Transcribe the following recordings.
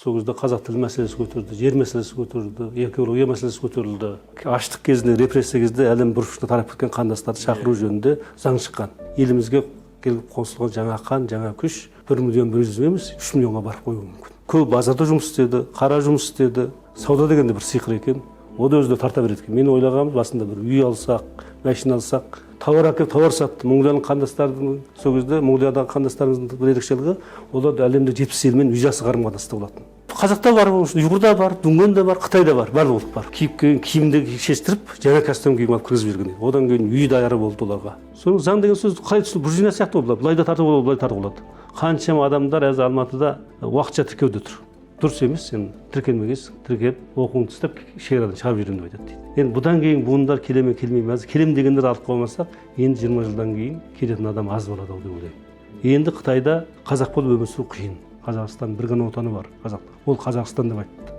Сол кезде қазақ тілі мәселесі көтерілді, жер мәселесі көтерілді, экология мәселесі көтерілді. Аштық кезінде, репрессия кезінде әлем бұрышына тарап кеткен қандастарды шақыру жөнінде заң шыққан. Елімізге келіп қосылған жаңа қан, жаңа күш 1 миллион 100 емес, 3 миллионға барып қоюы мүмкін. Көп базарда жұмыс істеді, қара жұмыс істеді. Сауда дегенде бір сиқыр екен. О да өзіне тарта береді екен. Мен ойлағанмын, басында бір үй алсақ, машина алсақ, тауар әкеліп тауар сатты. Мұңлияның қандастардың, сол кезде Мұңлиядағы қандастарымыздың бір ерекшелігі, олар әлемде 70 елмен үй жасы қарым-қатынаста болатын. Қазақта бар, Ұйғырда бар, Дүнгенде бар, Қытайда бар, барлығы бар. Киімді шештіріп, жаңа костюм киім алып кіргізіп берген. Одан кейін үй даяр болды оларға. Соның заң деген сөз қалай түсініп, буржуазия сияқты болады. Былай да тартып болады, былай тартып болады. Қаншама адамдар әзір Алматыда уақытша тіркеуде тұр. Дұрыс емес, сен тіркелмегенсің, тіркеліп, оқуыңды тастап, шекарадан шығарып жіберемін деп айтады дейді. Енді бұдан кейін буындар келе ме келмей ме, келем дегендер алып қоймасақ, енді 20 жылдан кейін келетін адам аз болады деп ойлаймын. Енді Қытайда қазақ болып өмір сүру қиын. Қазақстан бір ғана отаны бар, қазақ. Ол Қазақстан деп айтты.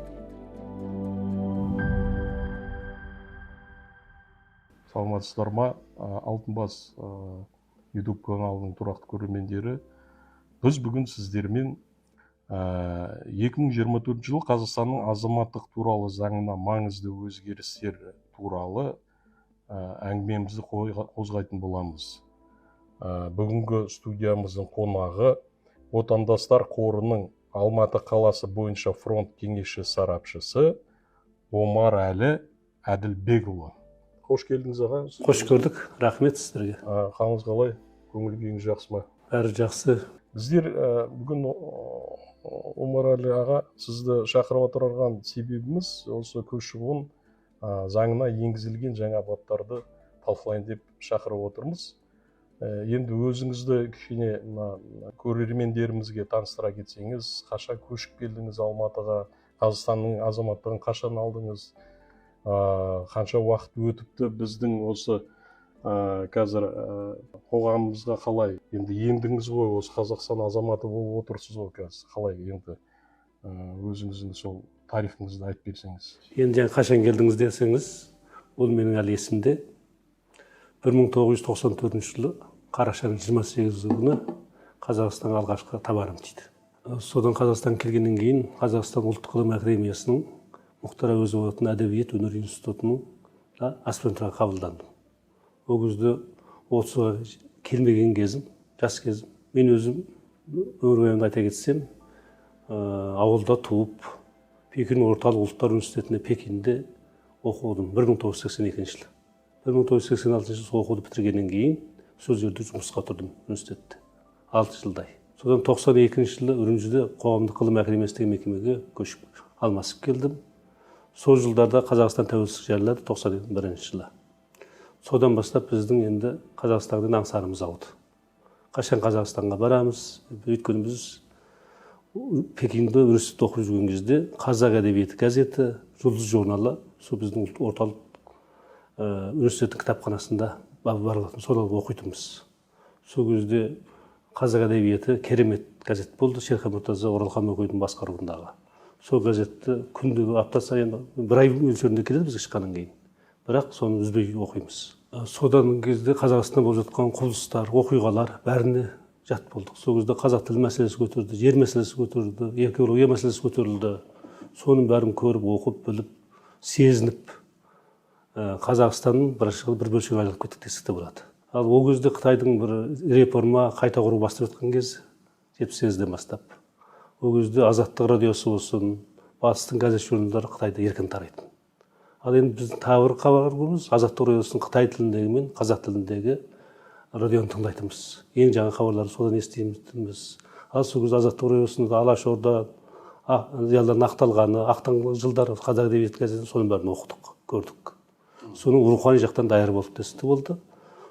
Саламатсыздар ма? Алтынбас YouTube каналының тұрақты көрермендері. Біз бүгін сіздермен 2024 жылы Қазақстанның азаматтық туралы заңына маңызды өзгерістер туралы әңгімемізді қозғайтын боламыз. Бүгінгі студиямыздың қонағы Отандастар қорының Алматы қаласы бойынша фронт кеңесші сарапшысы Омар Әлі Әділбекұлы. Қош келдіңіз аға. Қош көрдік, рахмет сіздерге. Қалыңыз қалай? Көңіл күйіңіз жақсы ма? Бәрі жақсы. Біздер бүгін Омар Әлі аға сізді шақырып отырған себебіміз осы көші-қон заңына енгізілген жаңа баптарды талқылайын деп шақырып отырмыз. Енді өзіңізді кішкене көрермендерімізге таныстыра кетсеңіз, қашан көшіп келдіңіз Алматыға, Қазақстанның азаматтығын қашан алдыңыз, қанша уақыт өтіпті, біздің осы қазір қоғамымызға қалай енді ендіңіз ғой, осы Қазақстан азаматы болып отырсыз ғой қазір, қалай енді өзіңіздің сол тарихыңызды айтып берсеңіз. Енді қашан келдіңіз десеңіз, ол менің әлі есімде. 1994 жылы қарашаның 28 күні Қазақстанға алғашқы табарым тиді. Содан Қазақстан келгеннен кейін Қазақстан ұлттық ғылым академиясының Мұхтар Әуезов атындағы әдебиет өнер институтының аспирантураға қабылдандым. Ол кезде 30-ға келмеген кезім, жас кезім. Мен өзім өмір бойымда айта кетсем, ауылда туып, Пекин орталық ұлттар университетінде Пекинде оқудым 1982 жылы. 1986 жылы оқуды бітіргеннен кейін сол жерде жұмысқа тұрдым университетте 6 жылдай. Содан 92 жылы Үрімжіде қоғамдық ғылым академиясының мекемеге көшіп алмасып келдім. Сол жылдарда Қазақстан тәуелсіздік жариялады 91 жылы. Содан бастап біздің енді Қазақстанның аңсарымыз ауды. Қашан Қазақстанға барамыз? Өйткені біз Пекинде университетте оқып жүрген кезде Қазақ әдебиеті газеті, Жұлдыз журналы, сол біздің орталық университеттің кітапханасында барылатын, соларды оқитынбыз. Сол кезде Қазақ әдебиеті керемет газет болды, Шерхан Мұртаза Оралхан Бөкейдің басқаруындағы. Сол газетті күндегі апта сайын бір ай мөлшерінде келеді бізге шыққаннан кейін. Бірақ соны үзбей оқимыз. Содан кезде Қазақстанда болып жатқан құбылыстар, оқиғалар бәріне жат болдық. Сол кезде қазақ тілі мәселесі көтерілді, жер мәселесі көтерілді, экология мәселесі көтерілді. Соның бәрін көріп, оқып, біліп, сезініп, Қазақстанның бір бөлшегі айналып кеттік десек те болады. Ал ол кезде Қытайдың бір реформа, қайта құру бастап жатқан кез 78-ден бастап. Ол кезде Азаттық радиосы болсын, батыстың газет журналдары Қытайда еркін тарайтын. Ал енді біздің тағы бір хабарымыз Азаттық радиосының Қытай тіліндегі мен қазақ тіліндегі радионы тыңдайтынбыз. Ең жаңа хабарларды содан естиміз. Ал сол кезде Азаттық радиосында Алашорда, зиялылардың ақталғаны, ақтаңғы жылдары қазақ әдебиет газетін соның бәрін оқыдық, көрдік. Соның рухани жақтан даяр болып тесті болды.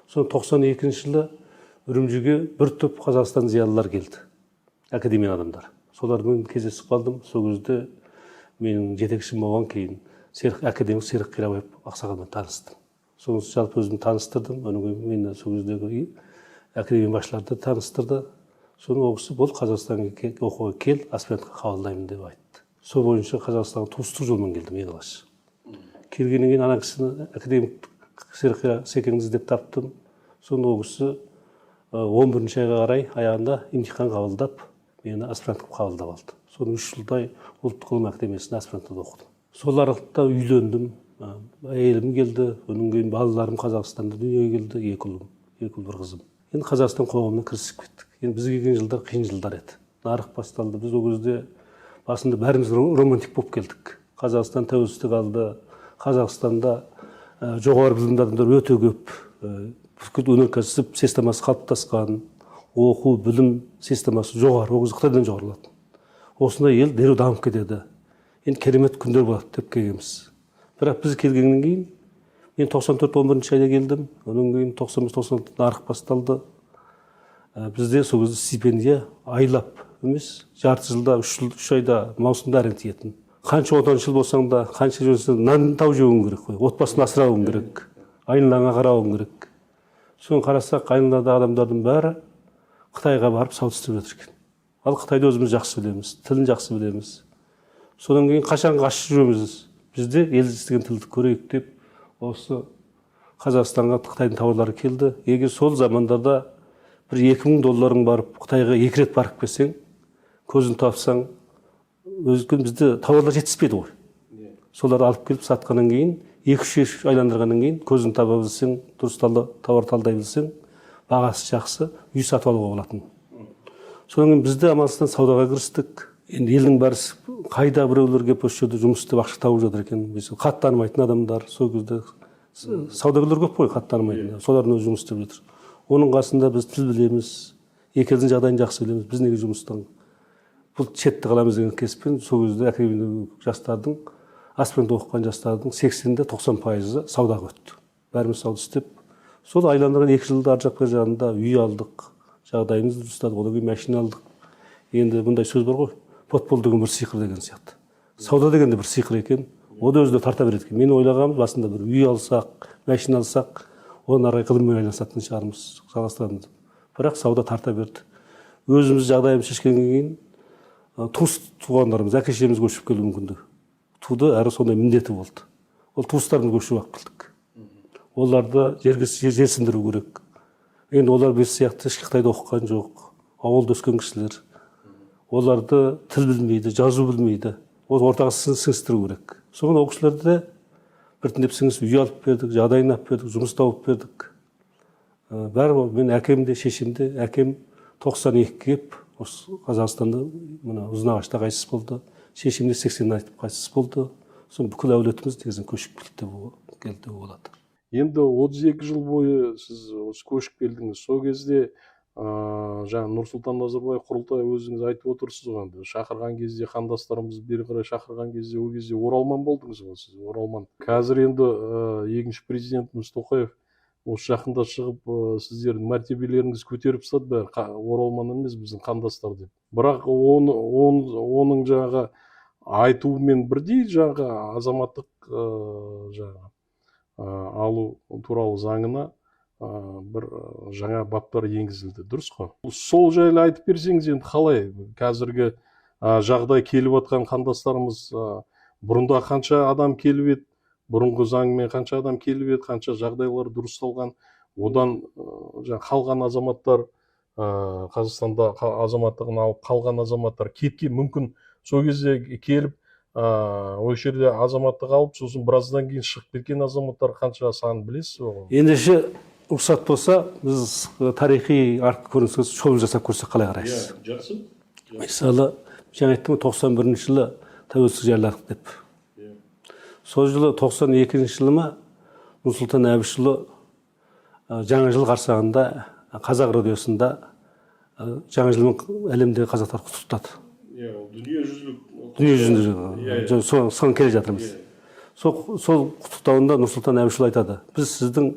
Соның 92 жылы Үрімжіге бір топ Қазақстан зиялылар келді, академия адамдар. Солармен кездесіп қалдым. Сол кезде менің жетекшім болған кейін академик Серік Қирабаев ақсақалмен таныстым. Соны жалпы өзім таныстырдым. Мен сол кездегі академия басшыларды таныстырды. Соны ол кісі бол Қазақстанға оқуға кел, аспирантқа қабылдаймын деп айтты. Сол бойынша Қазақстанға туыстық жолмен келдім ең алғаш. Келгеннен кейін ана кісіні академик Серік Секеңіз деп таптым. Соны ол кісі 11-ші айға қарай аяғында имтихан қабылдап, мені аспирант қылып қабылдап алды. соны 3 жылдай ұлттық ғылым академиясында аспирантурада оқыдым. Сол аралықта үйлендім, әйелім келді, онан кейін балаларым Қазақстанда дүниеге келді, 2 ұлым, 2 ұл 1 қызым. Енді Қазақстан қоғамына кірісіп кеттік. Енді бізге келген жылдар қиын жылдар еді. Нарық басталды. Біз ол кезде басында бәріміз романтик болып келдік. Қазақстан тәуелсіздік алды. Қазақстанда жоғары білімді адамдар өте көп. Бүкіл өнеркәсіп системасы қалыптасқан, оқу, білім системасы жоғары, ол кезде Қытайдан жоғарылады. Осындай ел дереу дамып кетеді. Енді керемет күндер болады деп келгенбіз. Бірақ біз келгеннен кейін мен 94-11 айда келдім. Онан кейін 95-96 нарық басталды. Бізде сол кезде стипендия айлап емес, жарты жылда, 3 айда маусымда әрең тиетін. Қанша 10 жыл болсаң да, қанша жүрсең нан тау жеуің керек қой. Отбасын асырауың керек. Айналаңа қарауың керек. Соны қарасақ, айналадағы адамдардың бәрі Қытайға барып сауда істеп жатыр екен. Ал Қытайды өзіміз жақсы білеміз, тілін жақсы білеміз. Содан кейін қашан қашып жүреміз. Бізде ел естіген тілді көрейік деп, осы Қазақстанға Қытайдың тауарлары келді. Егер сол замандарда бір 2000 долларың барып, Қытайға 2 рет барып келсең, көзін тапсаң, өзгін бізде тауарлар жетіспейді ғой. Соларды алып келіп сатқаннан кейін, 2-3 айландырғаннан кейін, көзін таба білсең, дұрыс тауар талдай білсең, бағасы жақсы, үй сатып алуға болатын. Содан кейін бізде амалсыздан саудаға кірістік. Енді елдің бәрі қайда біреулер келіп осы жерде жұмыс істеп ақша тауып жатыр екен. Хат танымайтын адамдар, сол кезде саудагерлер көп қой, хат танымайтын. Солардың өзі жұмыс істеп жатыр. Оның қасында біз тіл білеміз, екі елдің жағдайын жақсы білеміз. Біз неге жұмыстан бұл шетті қаламыз деген кеспен сол кезде академиялық жастардың, аспирант оқыған жастардың 80-90% саудаға өтті. Бәріміз сауда істеп, сол айландырған 2 жылда ар жаққа жағында үй алдық, жағдайымызды дұрыстадық, одан кейін машина алдық. Енді бұндай сөз бар ғой, потпол деген бір сиқыр деген сияқты. Сауда деген де бір сиқыр екен, ол да өзіне тарта береді екен. Мен ойлағанмын, басында бір үй алсақ, машина алсақ, одан ары қарай ғылыммен айналысатын шығармыз, жалғастырамыз. Бірақ сауда тарта берді. Өзіміз жағдайымыз шешкеннен кейін туыс туғандарымыз, әке-шешеміз көшіп келу мүмкіндігі туды, әрі сондай міндеті болды. Ол туыстарымыз көшіп алып келдік. Оларды жерге жерсіндіру керек. Енді олар біз сияқты Қытайда оқыған жоқ, ауылда өскен кісілер. Оларды тіл білмейді, жазу білмейді. Ол ортаға сіңістіру керек. Соған ол кісілерді біртіндеп сіңісіп үй алып бердік, жағдайын алып бердік, жұмыс тауып бердік. Бәрі мен әкем де, шешем де, әкем 92 кеп, осы Қазақстанда мына Ұзынағашта қайтыс болды. Шешем де 80 айтып қайтыс болды. Соң бүкіл әулетіміз негізінен көшіп келді болады. Енді 32 жыл бойы сіз осы көшіп келдіңіз. Сол кезде жаңа Нұрсұлтан Назарбаев құрылтай өзіңіз айтып отырсыз ғой, шақырған кезде қандастарымыз бері қарай шақырған кезде ол кезде оралман болдыңыз ғой сіз, оралман. Қазір енді екінші президентіміз Тоқаев осы жақында шығып сіздердің мәртебелеріңіз көтеріп тастады, бәрі оралман емес біздің қандастар деп. Бірақ оның жаңағы айтуымен бірдей жаңағы азаматтық жаңағы алу туралы заңына бір жаңа баптар енгізілді, дұрыс қой? Сол жайлы айтып берсеңіз, енді қалай қазіргі жағдай келіп жатқан қандастарымыз, бұрында қанша адам келіп еді, бұрынғы заңмен қанша адам келіп еді, қанша жағдайлар дұрысталған, одан қалған азаматтар, Қазақстанда азаматтығын алып қалған азаматтар кеткен, мүмкін сол кезде келіп ол жерде азаматтық алып, сосын біраздан кейін шығып кеткен азаматтар қанша санын білесіз бе? Ендеше рұқсат болса, біз тарихи көрініске шолу жасап көрсек қалай қарайсыз? Жақсы. Мысалы, жаңа айттым 91 жылы тәуелсіздік жарияладық деп. Сол жылы 92 жылы ма Нұрсұлтан Әбішұлы жаңа жыл қарсаңында қазақ радиосында жаңа жылмен әлемдегі қазақтар құттықтады. Дүниежүзілік соған келе жатырмыз. Сол құттықтауында Нұрсұлтан Әбішұлы айтады: біз сіздің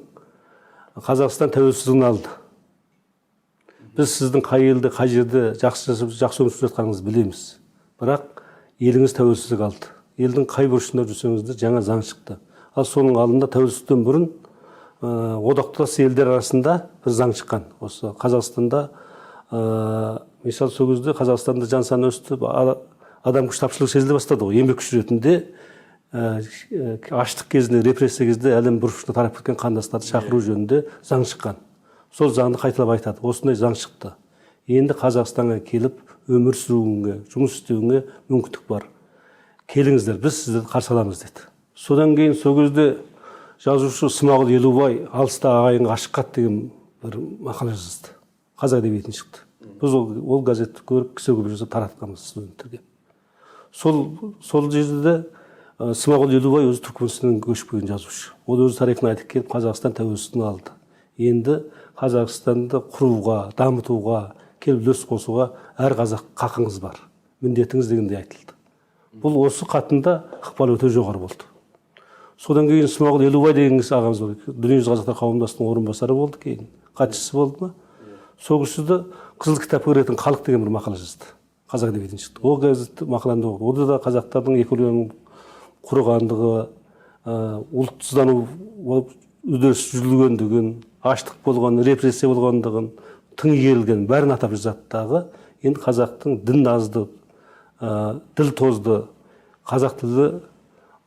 Қазақстан тәуелсіздігін алды. Біз сіздің қай елде, қай жерде жақсы өмір сүріп жатқаныңызды білеміз. Бірақ еліңіз тәуелсіздік алды. Елдің қай бұрышында жүрсеңіз де жаңа заң шықты. Ал соның алдында тәуелсіздіктен бұрын одақтас елдер арасында бір заң шыққан. Осы Қазақстанда мысалы сол кезде Қазақстанда жан саны өсті, адам күш тапшылығы сезіле бастады ғой. Еңбек күші ретінде аштық кезінде, репрессия кезінде әлем бұрышына тарап кеткен қандастарды шақыру жөнінде заң шыққан. Сол заңды қайталап айтады. Осындай заң шықты. Енді Қазақстанға келіп өмір сүруіңе, жұмыс істеуіңе мүмкіндік бар. Келіңіздер, біз сіздерді қарсы аламыз деді. Содан кейін сол кезде жазушы Смағұл Елубай алыста ағайынға ашық хат деген бір мақала жазды. Қазақ әдебиетінен шықты. Біз ол газетті көріп кісі көп жазып таратқанбыз студенттерге. Сол жерде Смағұл Елубай өзі Түркменстаннан көшіп келген жазушы. Ол өзі тарихын айтып келіп Қазақстан тәуелсіздігін алды. Енді Қазақстанды құруға, дамытуға, келіп үлес қосуға әр қазақ қақыңыз бар, міндетіңіз дегендей айтылды. Бұл осы хатында ықпалы өте жоғары болды. Содан кейін Смағұл Елубай деген кісі ағамыз бар. Дүниежүзі қазақтар қауымдастығының орынбасары болды, кейін хатшысы болды ма? Сол кісі Қызыл кітапқа кіретін халық деген бір мақала жазды. Қазақ әдебиетінен шықты. Ол газет мақаланы оқыды. Онда да қазақтардың экологияның құрығандығы, ұлтсыздану үдеріс жүргендігін, аштық болған, репрессия болғандығын, тың игерілген бәрін атап жазады. Енді қазақтың дін азды, діл тозды, қазақ тілі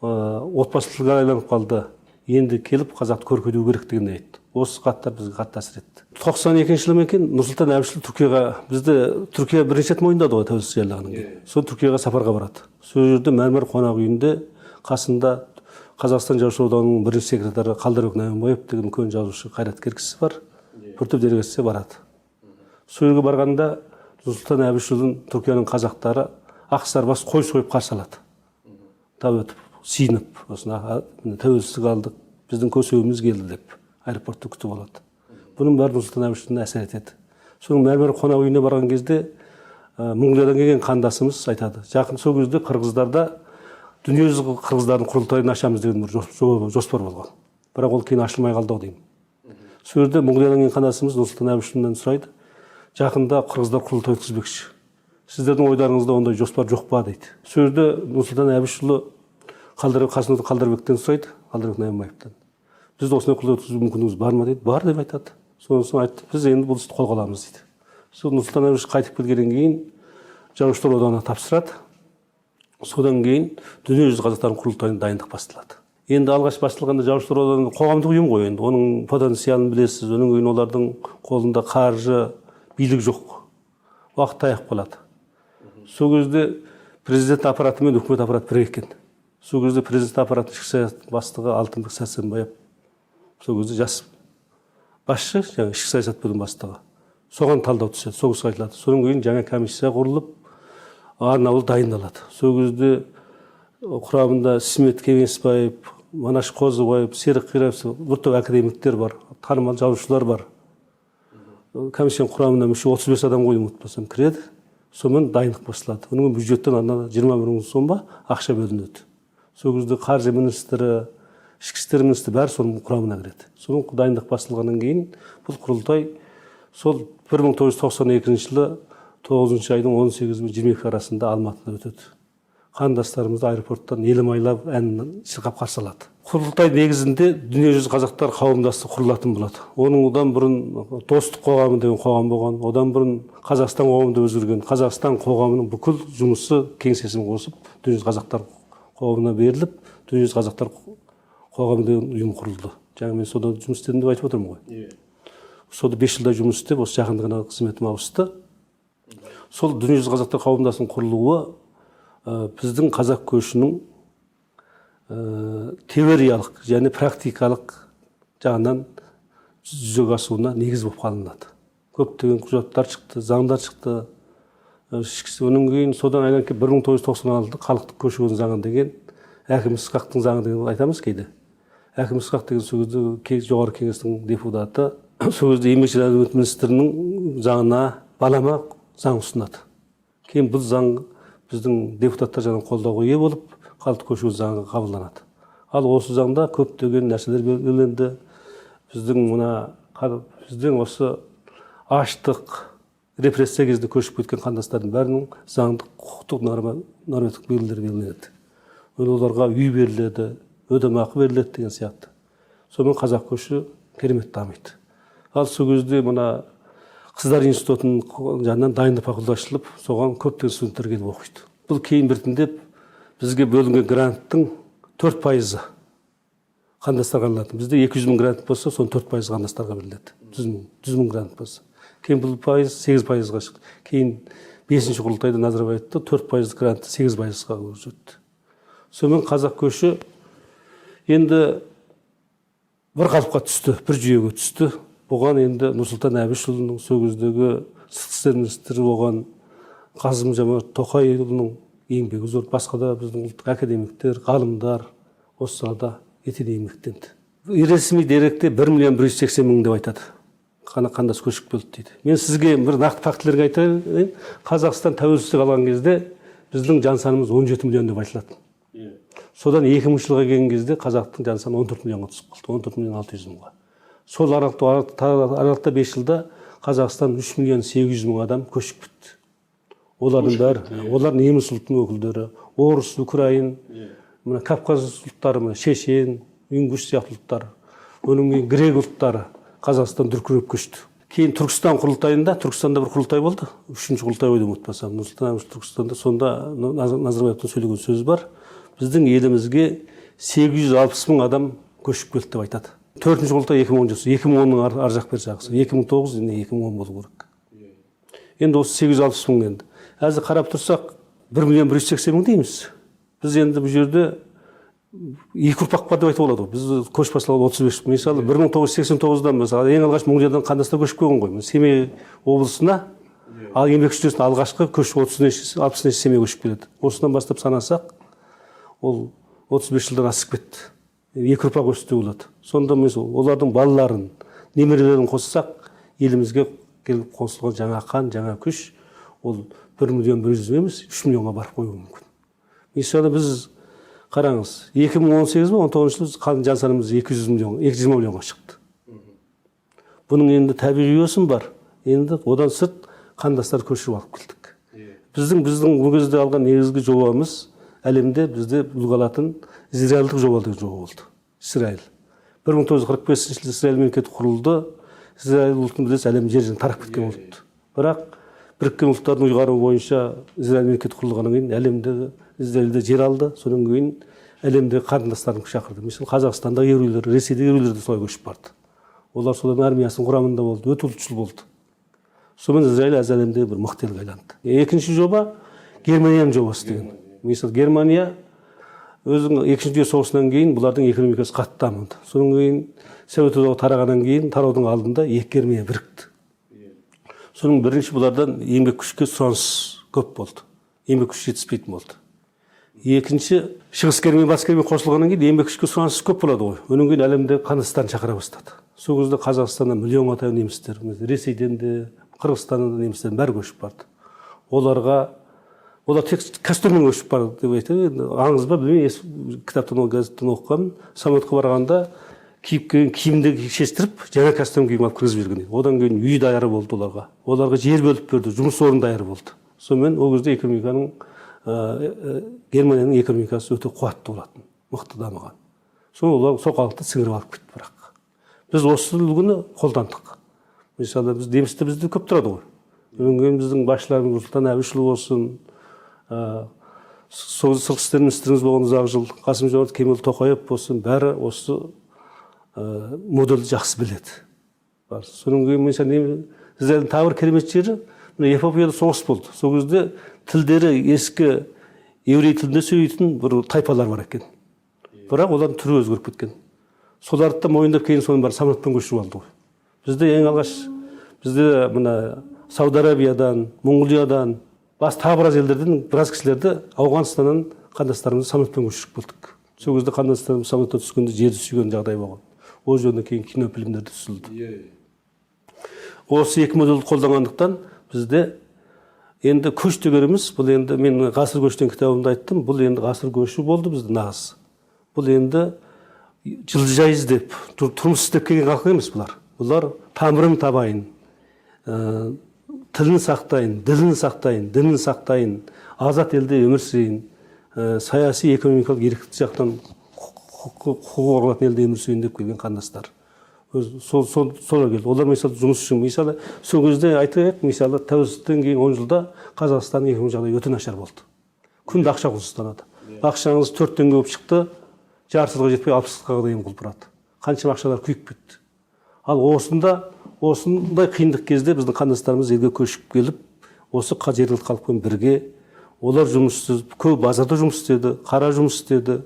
отбасылыққа айланып қалды. Енді келіп қазақты көркейту керек дегенді айтты. Осы хаттар бізге қатты әсер етті. 92 жылы екен Нұрсұлтан Әбішұлы Түркияға, бізді Түркия бірінші рет мойындады ғой тәуелсіздік жариялағаннан. Сол Түркияға сапарға барады. Сол жерде мәрмәр қонақ үйінде қасында Қазақстан жазушы одағының бірінші секретары Қалдарбек Наимбаев деген үлкен жазушы қайраткер кісі бар. Бір топ делегация барады. Сол жерге барғанда Нұрсұлтан Әбішұлын Түркияның қазақтары ақсарбас қой сойып қарсы алады. Тау өтіп, сиініп, осына тәуелсіздік алдық, біздің көсеуіміз келді деп аэропортта күтіп алады. Бұның бәрі Нұрсұлтан Әбішұлына әсер етеді. Соның мәрмәр қонақ үйіне барған кезде Монғолиядан келген қандасымыз айтады. Жақын сол кезде қырғыздарда дүниежүзі қырғыздардың құрылтайын ашамыз деген бір жоспар болған. Бірақ ол кейін ашылмай қалды деймін. Сол жерде Монғолиядан келген қандасымыз Нұрсұлтан Әбішұлынан сұрайды. Жақында қырғыздар құрылтай өткізбекші. Сіздердің ойларыңызда ондай жоспар жоқ па дейді. Сол жерде Нұрсұлтан Әбішұлы Қасым Қалдарбектен сұрайды, Қалдарбек Наимбаевтан. Бізді осындай құрылтай өткізу мүмкіндігіміз бар ма дейді. Бар деп айтады. Сонысын айтты, біз енді бұл істі қолға аламыз дейді. Сол Нұрсұлтан Әбіш қайтып келгеннен кейін жазушылар одағына тапсырады. Содан кейін дүниежүзі қазақтарының құрылтайына дайындық басталады. Енді алғаш басталғанда жазушылар одағының қоғамдық ұйым ғой енді. Оның потенциалын білесіз. Оның кейін олардың қолында қаржы, билік жоқ. Уақыт таяп қалады. Сол кезде президент аппараты мен үкімет аппараты бір екен. Сол кезде президент аппаратының ішкі саясат бастығы Алтынбек Сәрсенбаев. Сол кезде жас басшы, ішкі саясат бөлім бастығы. Соған талдау түседі, соғысқа айтылады. Содан кейін жаңа комиссия құрылып, арнаулы дайындалады. Сол кезде құрамында Смет Кеңесбаев, Манаш Қозыбаев, Серік Қираев, бір топ академиктер бар, танымал жазушылар бар. Комиссияның құрамына мүше 35 адам ғой ұмытпасам кіреді. Сонымен дайындық басталады. Оның бюджеттен 20 мың сом ба ақша бөлінеді. Сол кезде қаржы министрі, ішкі істер министрі бәрі соның құрамына кіреді. Соның дайындық басталғаннан кейін бұл құрылтай сол 1992 жылы 9 айдың 18 мен 22 арасында Алматыда өтеді. Қандастарымызды аэропорттан елім айлап әнін шырқап қарсы алады. Құрылтай негізінде дүниежүзі қазақтар қауымдастығы құрылатын болады. Оның одан бұрын достық қоғамы деген қоғам болған, одан бұрын Қазақстан қоғамында өзгерген. Қазақстан қоғамының бүкіл жұмысы кеңсесін қосып, дүниежүзі қазақтар қоғамына беріліп, дүниежүзі қазақтар қоғамы деген ұйым құрылды. Жаңа мен сода жұмыс істедім деп айтып отырмын ғой. Сода 5 жылда жұмыс істеп, осы жақында ғана қызметіме ауысты. Сол дүниежүзі қазақтар қауымдастығының құрылуы біздің қазақ көшінің теориялық және практикалық жағынан жүзеге асуына негіз болып қалынады. Көптеген құжаттар шықты, заңдар шықты. Оның кейін содан айналып 1996 халықтық көші-қон заңы деген, Әкім Ысқақтың заңы деген айтамыз кейде. Әкім Ысқақ деген сол кезде жоғары кеңестің депутаты, сол кезде еңбек және әлеуметтік министрінің заңына балама заң ұсынады. Кейін бұл заң біздің депутаттар жағынан қолдауға ие болып, халықтық көші-қон заңы қабылданады. Ал осы заңда көптеген нәрселер белгіленді. Біздің осы аштық, репрессия кезінде көшіп кеткен қандастардың бәрінің заңдық құқықтық нормативтік белгілері белгіленеді. Оларға үй беріледі, өтемақы беріледі деген сияқты. Сонымен қазақ көші керемет дамиды. Ал сол кезде Қыздар институтының жанынан дайындық факультеті ашылып, соған көптеген студенттер келіп оқиды. Бұл кейін біртіндеп бізге бөлінген гранттың 4% қандастарға беріледі. Бізде 200 мың грант болса, соның 4% қандастарға беріледі. 100 мың грант болса. Кейін бұл пайыз 8%-ға шықты. Кейін 5-ші құрылтайда Назарбаевты 4% грантты 8%-ға көрсетті. Сонымен қазақ көші енді бір қалыпқа түсті, бір жүйеге түсті. Бұған енді Нұрсұлтан Әбішұлының сол кездегі сыртқы істер министрі болған Қасым-Жомарт Тоқаевның еңбегі зор, басқа да біздің ұлттық академиктер, ғалымдар осы салада етене еңбектенді. Ресми деректе 1.180.000 деп айтады. Қандас көшіп келді дейді. Мен сізге бір нақты фактілерге айтайын. Қазақстан тәуелсіздік алған кезде біздің жан санымыз 17 миллион деп айтылады. Содан 2000 жылға келген кезде қазақтың жан саны 14 миллионға түсіп қалды, 14 миллион 600 мыңға. Сол аралықта 5 жылда Қазақстан 3 миллион 800 мың адам көшіп кетті. Олардың бәрі, олар неміс ұлтының өкілдері, орыс, украин, Кавказ ұлттары, шешен, ингуш сияқты ұлттар, оның кейін грек ұлттары Қазақстан дүркіреп көшті. Кейін Түркістан құрылтайында, Түркістанда бір құрылтай болды, 3-ші құрылтай ойды ұмытпасам, Нұрсұлтан Әбішұлы Түркістанда, сонда Назарбаевтың сөйлеген сөзі бар. Біздің елімізге 860 мың адам көшіп келді деп айтады. 4-ші құрылтай 2010 жасы, 2010-ның ар жақ бер жағысы, 2009, 2010 болу керек. Енді осы 860 мың енді. Әзір қарап тұрсақ, 1.180.000 дейміз. Біз енді бұл жерде екі ұрпақ бар деп айтып болады ғой. Біз көшбасылар 35 мың. Мысалы 1989-дан мысалы ең алғаш Мұңжардан қандастар көшіп келген ғой. Семей облысына ал еңбек күштеріне алғашқы көш 30-60 Семей көшіп келеді. Осыдан бастап санасақ, ол 35 жылдан асып кетті. Екі ұрпақ өсті болады. Сонда олардың балаларын, немерелерін қоссақ, елімізге келіп қосылған жаңа қан, жаңа күш, ол 1.100.000 емес, 3 миллионға барып қоюы мүмкін. Мысалы біз қараңыз, 2018-19 жылы жан санымыз 220 миллионға шықты. Бұның енді табиғи өсім бар. Енді одан сырт қандастар көшіріп алып келдік. Біздің бұл кезде алған негізгі жобамыз әлемде бізде үлгі алатын израильдік жоба деген жоба болды. Израиль. 1945 жылы Израиль мемлекеті құрылды. Израиль ұлтын білесіз, әлем жер-жерден тарап кеткен ұлт. Бірақ Біріккен ұлттардың ұйғарымы бойынша Израиль мемлекеті құрылғаннан кейін әлемдегі Израильде жер алды. Содан кейін әлемдегі қарындастарын шақырды. Мысалы Қазақстандағы еврейлер, Ресейдегі еврейлер де солай көшіп барды. Олар солардың армиясының құрамында болды, өте ұлтшыл болды. Сонымен Израиль әлемдегі бір мықты елге айланды. Екінші жоба Германияның жобасы деген. Мысалы Германия өзінің екінші дүние соғысынан кейін бұлардың экономикасы қатты дамыды. Содан кейін Совет одағы тарағаннан кейін тараудың алдында екі Германия бірікті. Соның бірінші бұлардан еңбек күшке сұраныс көп болды. Еңбек күш жетіспейтін болды. Екінші Шығыс Германия, Батыс Германия қосылғаннан кейін еңбек күшке сұраныс көп болады ғой. Онан кейін әлемде қандастарын шақыра бастады. Сол кезде Қазақстаннан миллионға таяу немістер, Ресейден де, Қырғызстаннан да немістер бәрі көшіп барды. Олар тек костюммен көшіп барды деп айтады. Аңыз ба білмеймін, кітаптан ол газеттен оқығанмын. самолетқа барғанда киімді шештіріп, жаңа костюм киім алып кіргізіп жіберген. Одан кейін үй дайыры болды оларға. Оларға жер бөліп берді, жұмыс орны дайыры болды. Сонымен ол кезде Германияның экономикасы өте қуатты болатын, мықты дамыған. Олар сол халықты сіңіріп алып кетті бірақ. Біз осы үлгіні қолдандық. Мысалы біз немісті бізде көп тұрады ғой. Одан кейін біздің басшыларымыз Нұрсұлтан Әбішұлы болсын, сыртқы істер министріміз болған ұзақ жыл Қасым-Жомарт Тоқаев болсын, бәрі осы модельді жақсы біледі. Содан кейін Израильдің тағы бір керемет жері, Эфиопияда соғыс болды. Сол кезде тілдері ескі еврей тілінде сөйлейтін бір тайпалар бар екен. Бірақ олардың түрі өзгеріп кеткен. Соларды да мойындап кейін соның бәрі самолетпен көшіріп алды ғой. Бізде ең алғаш Сауд Арабиядан, Монғолиядан, тағы біраз елдерден біраз кісілерді Ауғанстаннан қандастарымызды самолетпен көшіріп келдік. Сол кезде қандастарымыз самолеттен түскенде жерді сүйген жағдай болған. Ол жөнінде кейін кинофильмдерді түсірілді. Осы екі модельді қолданғандықтан бізде енді көш дегеніміз, бұл енді мен ғасыр көштен кітабымда айттым, бұл енді ғасыр көші болды бізді нағыз. Бұл енді жылжай іздеп, тұрмыс іздеп келген халық емес бұлар. Бұлар тамырын табайын, тілін сақтайын, ділін сақтайын, дінін сақтайын, азат елде өмір сүрейін, саяси, экономикалық еркіндік жақтан құқық қорғалатын елде өмір сүрейін деп келген қандастар. Солар келді. Олар мысалы жұмыс үшін, мысалы сол кезде айтайық, мысалы тәуелсіздіктен кейін 10 жылда Қазақстанның экономикалық жағдайы өте нашар болды. Күнде ақша құнсызданады. Ақшаңыз 4 теңге болып шықты, жартысына жетпей 60-ға дейін құлпырады. Қаншама ақшалар күйіп кетті. Ал осындай қиындық кезде біздің қандастарымыз елге көшіп келіп, осы жергілікті халықпен бірге олар жұмыс істеді, көп базарда жұмыс істеді, қара жұмыс істеді,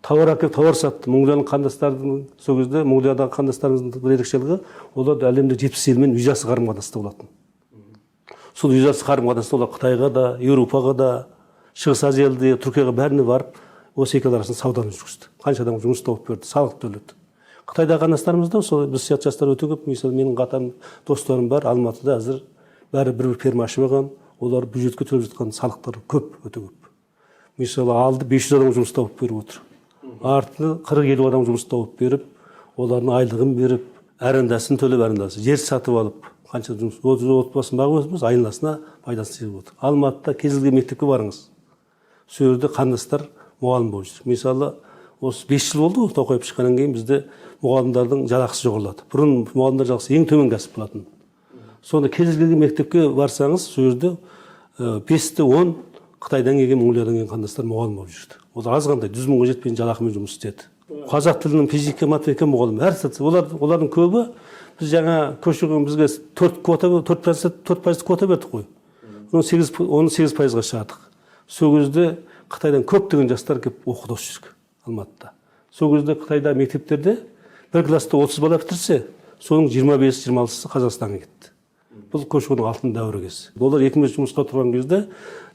тауар әкеліп тауар сатты. Монғолияның қандастардың сол кезде Монғолиядағы қандастарымыздың бір ерекшелігі, олар әлемде 70 елмен визасыз қарым-қатынаста болатын. Сол визасыз қарым-қатынаста олар Қытайға да, Еуропаға да, Шығыс Азия елде, Түркияға бәріне барып, осы екі ел арасында сауданы жүргізді. Қанша адам жұмыс тауып берді, салық төледі. Қытайдағы қандастарымыз да сол біз сияқты жастар өте көп. Мысалы менің қатар достарым бар, Алматыда әзір бәрі бір ферма ашып алған, олар бюджетке төлеп жатқан салықтар көп, өте көп. Мысалы алды 500 адам жұмыс тауып беріп отыр. Арты 40-50 адам жұмыс тауып беріп, олардың айлығын беріп, арендасын төлеп, арендасын жер сатып алып, қанша жұмыс отбасын бағып өзіміз айналасына пайдасын тигізіп отыр. Алматыда кез келген мектепке барыңыз. Сол жерде қандастар мұғалім болып жүр. Мысалы осы 5 жыл болды ғой Тоқаев шыққаннан кейін бізде мұғалімдердің жалақысы жоғарылады. Бұрын мұғалімдер жалақысы ең төмен кәсіп болатын. Сонда кез келген мектепке барсаңыз, сол жерде 5-те 10 Қытайдан келген, Монғолиядан келген қандастар мұғалім болып жүрді. Олар аз қандай 100 мыңға жетпейтін жалақымен жұмыс істеді. Қазақ тілінің физика, математика мұғалімі әр сатысы. Олардың көбі біз жаңа көшірген бізге 4% квота бердік қой. Оны 8%-ға шығардық. Сол кезде Қытайдан көптеген жастар келіп оқыды осы жерге Алматыда. Сол кезде Қытайда мектептерде бір класста 30 бала бітірсе, соның 25-26-сы Қазақстанға кетті. Бұл көшінің алтын дәуірі кезі. Олар 2 месяц жұмысқа тұрған кезде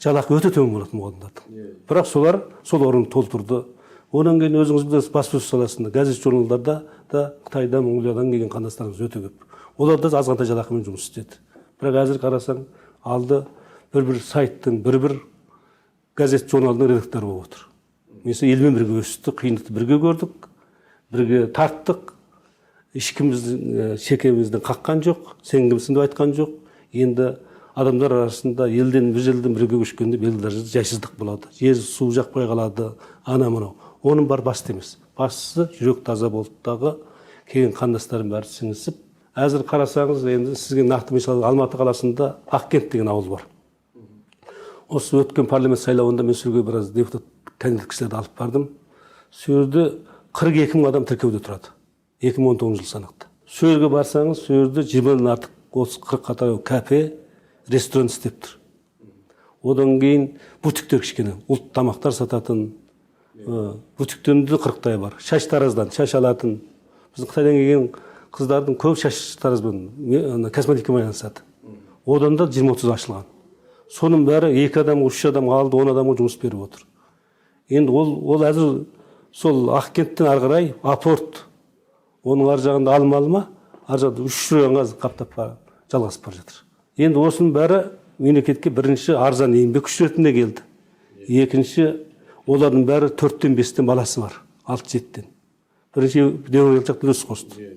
жалақы өте төмен болатын мұғалімдердің. Бірақ солар сол орынды толтырды. Одан кейін өзіңіз білесіз, баспасөз саласында, газет журналдарда да Қытайдан, Монғолиядан келген қандастарымыз өте көп. Олар да аз қандай жалақымен жұмыс істеді. Бірақ әзір қарасаң, алды бір сайттың, бір газет журналдың редакторы болып отыр. Mesela елмен бірге өстік, қиындықты бірге көрдік, бірге тарттық. Ешкіміздің шекемізден қаққан жоқ, сен кімсің деп айтқан жоқ. Енді адамдар арасында елден бір елден бірге көшкенде белгілі жайсыздық болады. Жер су жақпай қалады, ана мынау. Оның бар басты емес. Бастысы жүрек таза болды дағы келген қандастарым бәрі сіңісіп. Әзір қарасаңыз, енді сізге нақты мысалы Алматы қаласында Ақкент деген ауыл бар. Осы өткен парламент сайлауында мен сөзге біраз депутат кандидат кісілерді алып бардым. Сол жерде 42 мың адам тіркеуде тұрады. 2019 жыл санақты. Сол жерге барсаңыз, сол жерде 20-дан артық 30-40-қа таяу кафе, ресторан істеп тұр. Одан кейін бутиктер кішкене, ұлт тамақтар сататын, бутиктерінде 40-тай бар. Шаш тараздан, шаш алатын. Біздің Қытайдан келген қыздардың көп шаш таразбен косметикамен айналысады. Одан да 20-30 ашылған. Соның бәрі 2 адам, 3 адам алды, 10 адамға жұмыс беріп отыр. Енді ол әзір сол Ақкенттен ары қарай апорт, оның ар жағында алма, ар жағында 3 районға қаптап жалғасып бара жатыр. Енді осының бәрі мемлекетке бірінші арзан еңбек күші ретінде келді. Екінші, олардың бәрі 4-тен 5-тен баласы бар, 6-7-тен. Бірінші демографиялық үлес қосты.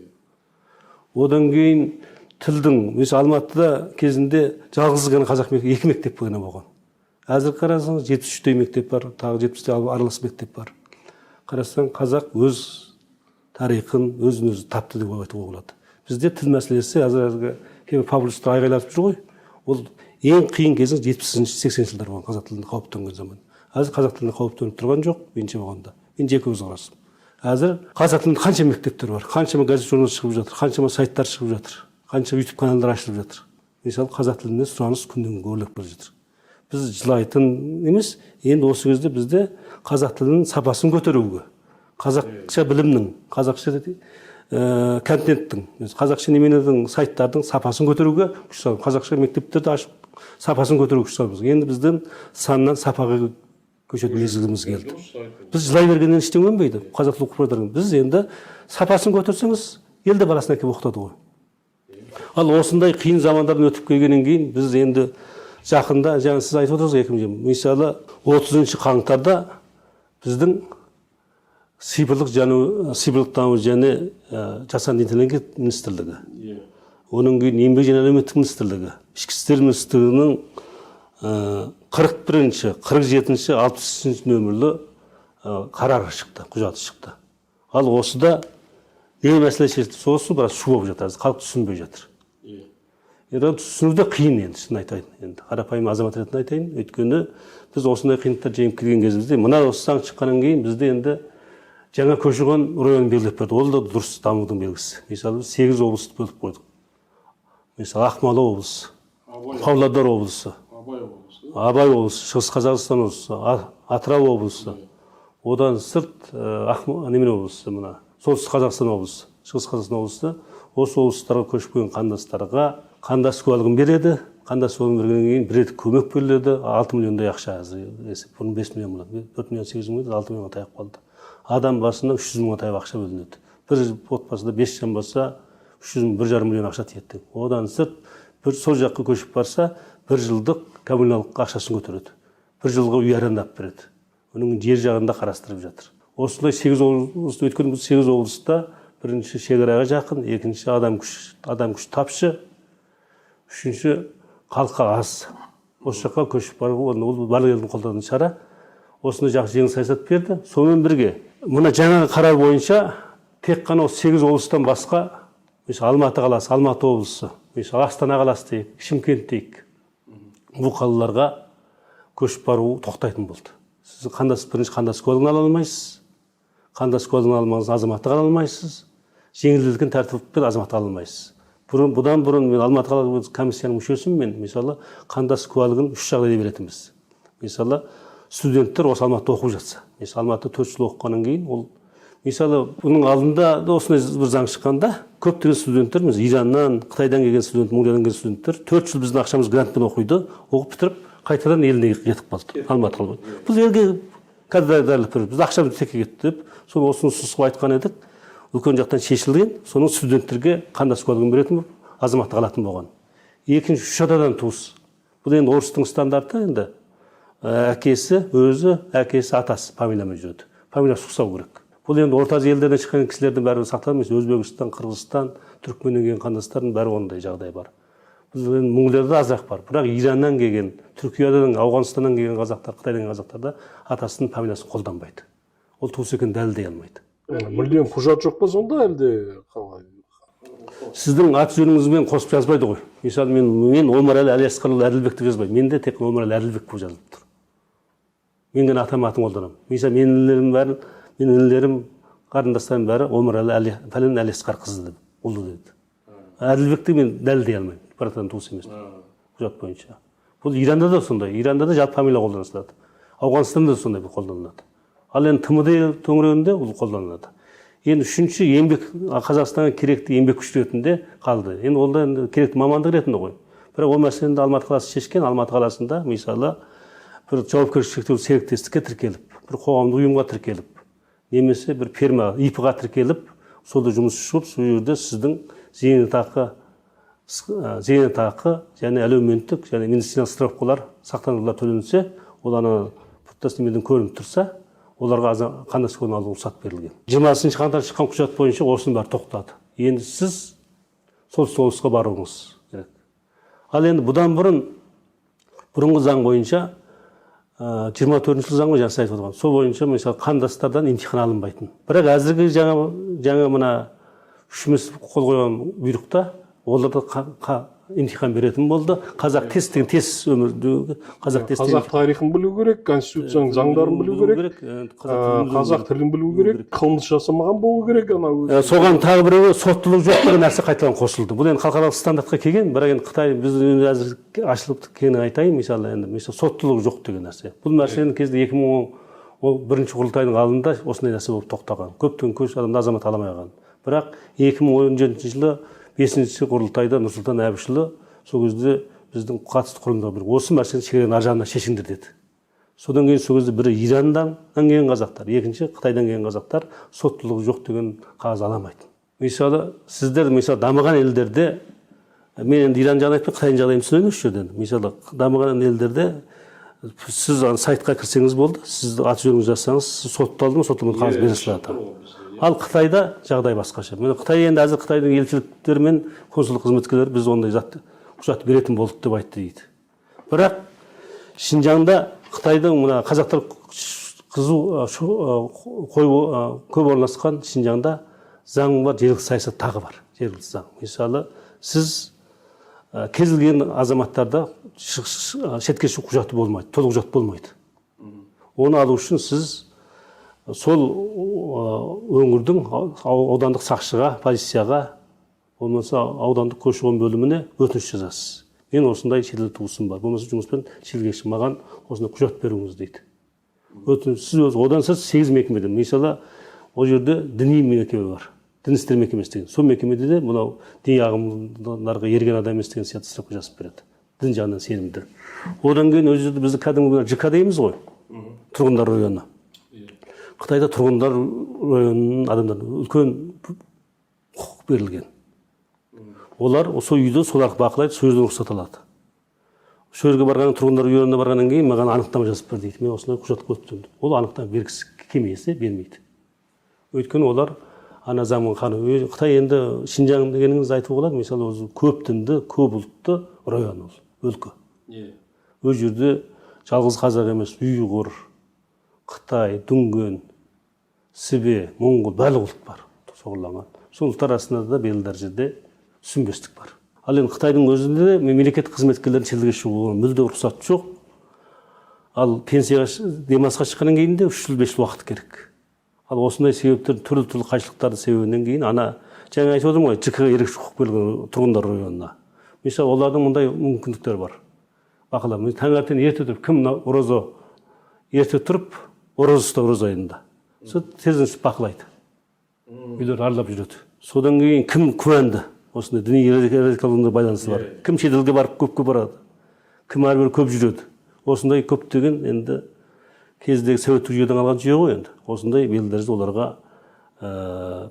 Одан кейін тілдің, mesela Алматыда кезінде жалғыз ғана қазақ мектеп, 2 мектеп ғана болған. Әзір қарасаңыз 73-тей мектеп бар, тағы 70-тей аралас мектеп бар. Қарасаң қазақ өз тарихын өзін-өзі тапты деп айтуға болады. Бізде тіл мәселесі әзірге кейбір публицистер айғайлатып жүр ғой. Ол ең қиын кезі 70-80 жылдар болған қазақ тілінде қауіптенген заман. Әзір қазақ тілінде қауіптеніп тұрған жоқ, меніңше болғанда. Мен жеке көзқарасым. Әзір қазақ тілінде қанша мектептер бар, қаншама газет журнал шығып жатыр, қаншама сайттар шығып жатыр, қанша YouTube каналдар ашылып жатыр. Мысалы қазақ тіліне сұраныс күннен күнге өрлеп бара жатыр. Біз жылайтын емес, енді осы кезде бізде қазақ тілінің сапасын көтеруге, қазақша білімнің, қазақша контенттің, қазақша неменедің сайттардың сапасын көтеруге күш салып, қазақша мектептерді ашып сапасын көтеруге күш салып. Енді біздің саннан сапаға көшетін мезгіліміз келді. Біз жылай бергеннен ештеңе өнбейді. Қазақ тілі оқып жатырмыз. Біз енді сапасын көтерсеңіз, елді баласына әкеліп оқытады ғой. Ал осындай қиын замандардан өтіп келгеннен кейін біз енді жақында, жаңа сіз айтып отырсыз, мысалы 30 қаңтарда біздің сибирліктану және жасанды интеллект министрлігі. Оның кейін еңбек және әлеуметтік министрлігі, ішкі істер министрлігінің 41-ші, 47-ші, 60-ші нөмірлі қарары шықты, құжаты шықты. Ал осыда не мәселе шешілді? Сосын біраз шу болып жатыр, халық түсінбей жатыр. Енді түсінуде қиын енді, шын айтайын. Енді қарапайым азамат ретінде айтайын. Өйткені біз осындай қиындықтар жеңіп келген кезімізде, мына осы заң шыққаннан кейін бізде енді жаңа көші-қон районын белгілеп берді. Ол да дұрыс дамудың белгісі. Мысалы 8 облысты бөліп қойдық. Мысалы Ақмола облысы, Павлодар облысы, Абай облысы, Шығыс Қазақстан облысы, Атырау облысы, одан сырт немен облысы, мына Солтүстік Қазақстан облысы, Шығыс Қазақстан облысы, осы облыстарға көшіп келген қандастарға қандас куәлігін береді. Қандас куәлігін бергеннен кейін бір рет көмек беріледі. 6 миллиондай ақша есеп. Бұрын 5 миллион болады. 4 миллион 800 мың еді, 6 миллионға таяп қалды. Адам басына 300 мыңға таяп ақша бөлінеді. Бір отбасында 5 жан болса 300 мың, 1,5 миллион ақша тиеді. Одан сырт сол жаққа көшіп барса, бір жылдық коммуналдық ақшасын көтереді. Бір жылға үй арендап береді. Оның жер жағында қарастырып жатыр. Осындай 8 облыс, өткен 8 облыста бірінші шекараға жақын, екінші адам күш тапшы, үшінші халыққа аз. Осы жаққа көшіп бару, ол барлық елдің қолданатын шара. Осыны жақсы жеңіл саясат берді. Сонымен бірге, мына жаңағы қарар бойынша тек қана 8 облыстан басқа, мысалы Алматы қаласы, Алматы облысы, мысалы Астана қаласы дейік, Шымкент дейік, бұл қалаларға көшіп бару тоқтайтын болды. Сіз бірінші қандас куәлігін ала алмайсыз, қандас куәлігін алмаңыз азаматтық ала алмайсыз, жеңілдетілген тәртіппен азаматтық ала алмайсыз. Бұдан бұрын мен Алматы қалалық комиссияның мүшесімін, мысалы қандас куәлігін 3 жағдайда беретінбіз. Мысалы студенттер осы Алматыда оқып жатса, мысалы Алматыда 4 жыл оқығаннан кейін, ол мысалы бұның алдында да осындай бір заң шыққанда көптеген студенттер, Ираннан, Қытайдан келген студент, Монғолиядан келген студенттер 4 жыл біздің ақшамыз грантпен оқиды, оқып бітіріп қайтадан еліне кетіп қалды. Алматы қалды. Бұл елге кадрлар беріп, біз ақшамыз текке кетті деп, соны осыны ұсынып айтқан едік. Үлкен жақтан шешілген, соның студенттерге қандас куәлігін беретін азаматтық алатын болған. Екінші 3 атадан туыс. Бұл енді орыстың стандарты, енді әкесі, өзі, әкесі, атасы фамилиямен жүреді. Фамилиясы ұқсау керек. Бұл енді орта Азия елдерінен шыққан кісілердің бәрі сақталмайды. Өзбекстан, Қырғызстан, Түркменнен келген қандастардың бәрі ондай жағдай бар. Бұл енді мұңлерде азырақ бар. Бірақ Ираннан келген, Түркиядан, Ауғанстаннан келген қазақтар, Қытайдан келген қазақтарда атасының фамилиясын қолданбайды. Ол туыс екенін дәлелдей алмайды. Мүлдем құжат жоқ па сонда әлде қалай? Сіздің ат жөніңізбен қосып жазбайды ғой. Мысалы мен Омарәлі Әлиасқарұлы Әділбек деп жазбайды. Менде тек Омарәлі Әділбек болып жазылып тұр. Мен ғана атын қолданамын. Мысалы менің інілерім, қарындастарым бәрі Омарәлі Әлиасқарқызы деп, ұлы деді. Әділбекті мен дәлелдей алмаймын. Бір атадан туыс емес. Құжат бойынша. Бұл Иранда да сондай. Иранда да жалпы фамилия қолданылады. Ауғанстанда да сондай қолданылады. Ал енді ТМД төңірегінде бұл қолданылады. Енді үшінші Қазақстанға керекті еңбек күші ретінде қалды. Енді ол да керекті мамандық ретінде ғой. Бірақ ол мәселені Алматы қаласы шешкен. Алматы қаласында мысалы бір жауапкершілігі шектеулі серіктестікке тіркеліп, бір қоғамдық ұйымға тіркеліп, немесе бір фирма ИП-ға тіркеліп, солда жұмыс жасап, сол жерде сіздің зейнетақы және әлеуметтік және медициналық страховкалар сақтандырулар төленсе, ол пұттас немеден көрініп тұрса, оларға қандас куәлігін алуға рұқсат берілген. 20 қаңтар шыққан құжат бойынша осының бәрі тоқтады. Енді сіз солтүстік облысқа баруыңыз керек. Ал енді бұдан бұрынғы заң бойынша 24-ші заңға жаңа айтып отырған. Сол бойынша мысалы қандастардан имтихан алынбайтын. Бірақ әзірге жаңа мына үшіміз қол қойған бұйрықта оларда имтихан беретін болды. Қазақ тест деген тест өмірдегі қазақ тарихын білу керек, конституцияның заңдарын білу керек, қазақ тілін білу керек, қылмыс жасамаған болу керек. Соған тағы біреуі соттылық жоқ деген нәрсе қайтадан қосылды. Бұл енді халықаралық стандартқа келген, бірақ енді Қытай біз әзір ашылып кеңінен айтайын, мысалы соттылық жоқ деген нәрсе. Бұл нәрсенің кезде 2011 құрылтайдың алдында осындай нәрсе болып тоқтаған. Көптеген адамды азамат аламай қалған. Бірақ 2017 жылы 5-ші құрылтайда Нұрсұлтан Әбішұлы сол кезде біздің қатысты құрылымдар осы мәселені шекараның ар жағына шешіңдер деді. Содан кейін сол кезде бірі Ираннан келген қазақтар, екінші Қытайдан келген қазақтар соттылығы жоқ деген қағаз аламайды. Мысалы сіздер дамыған елдерде, мен енді Иран жағын айтпай Қытайдың жағдайын түсінемін осы жерден. Мысалы дамыған елдерде сіз сайтқа кірсеңіз болды, сіз аты жөніңізді жазсаңыз, сотталды ма, сотталмады қағаз бере салады. Ал Қытайда жағдай басқаша. Қытай енді әзір Қытайдың елшіліктері мен консулдық қызметкерлері біз ондай құжат беретін болдық деп айтты дейді. Бірақ Шинжаңда Қытайдың мына қазақтар көп орналасқан Шинжаңда заң бар, жергілікті саясат тағы бар. Жергілікті заң. Мысалы, сіз кез келген азаматтарда шетке шығу құжаты болмайды, толық құжат болмайды. Оны алу үшін сіз сол өңірдің аудандық сақшыға, полицияға, болмаса аудандық көші-қон бөліміне өтініш жазасыз. мен осындай шетел туысым бар, болмаса жұмыспен шетелге маған осындай құжат беріңіз дейді. Сіз одан сіз 8 мекемеден, мысалы ол жерде діни мекеме бар, дін істер мекемесі деген. Сол мекемеде де мынау діни ағымдарға ерген адам емес деген сияқты справка жазып береді. Дін жағынан сенімді. Одан кейін ол жерде бізді кәдімгі ЖК дейміз ғой, тұрғындар районы. Қытайда тұрғындар районының адамдарына үлкен құқық берілген. Олар сол үйді солар бақылайды, сол жерден рұқсат алады. Сол жерге барған тұрғындар районына барғаннан кейін маған анықтама жазып бер дейді. Мен осындай құжат көптім. Ол анықтама бергісі келмесе бермейді. Өйткені олар ана заман қаны. Қытай енді Шинжаң дегеніңіз айтып болады. Мысалы өзі көп дінді, көп ұлтты район ол, өлкө. Ол жерде жалғыз қазақ емес, ұйғыр, Қытай, дүнген, сібе, моңғол барлық ұлт бар соғырланған. Сол ұлттар арасында да белгілі жерде түсінбестік бар. Ал енді Қытайдың өзінде мемлекеттік қызметкерлердің шетелге шығуына мүлде рұқсат жоқ. Ал пенсияға демалысқа шыққаннан кейін де 3 жыл 5 жыл уақыт керек. Ал осындай себептер түрлі қайшылықтарды себебінен кейін ана жаңа айтып отырмын ғой, ЖК-ға ерекше құқық берілген тұрғындар районына. Мысалы олардың мұндай мүмкіндіктері бар. Бақылап, таңертең ерте тұрып, кім ораза ерте тұрып, ораза ұстап ораза айында. Сол тезінен бақылайды. Үйлер аралап жүреді. Содан кейін кім күмәнді? Осындай діни радикалдығына байланысы бар. Кім шетелге барып көпке барады? Кім әрбір көп жүреді? Осындай көптеген енді кездегі советтік жүйеден алған жүйе ғой енді. Осындай белгілерді оларға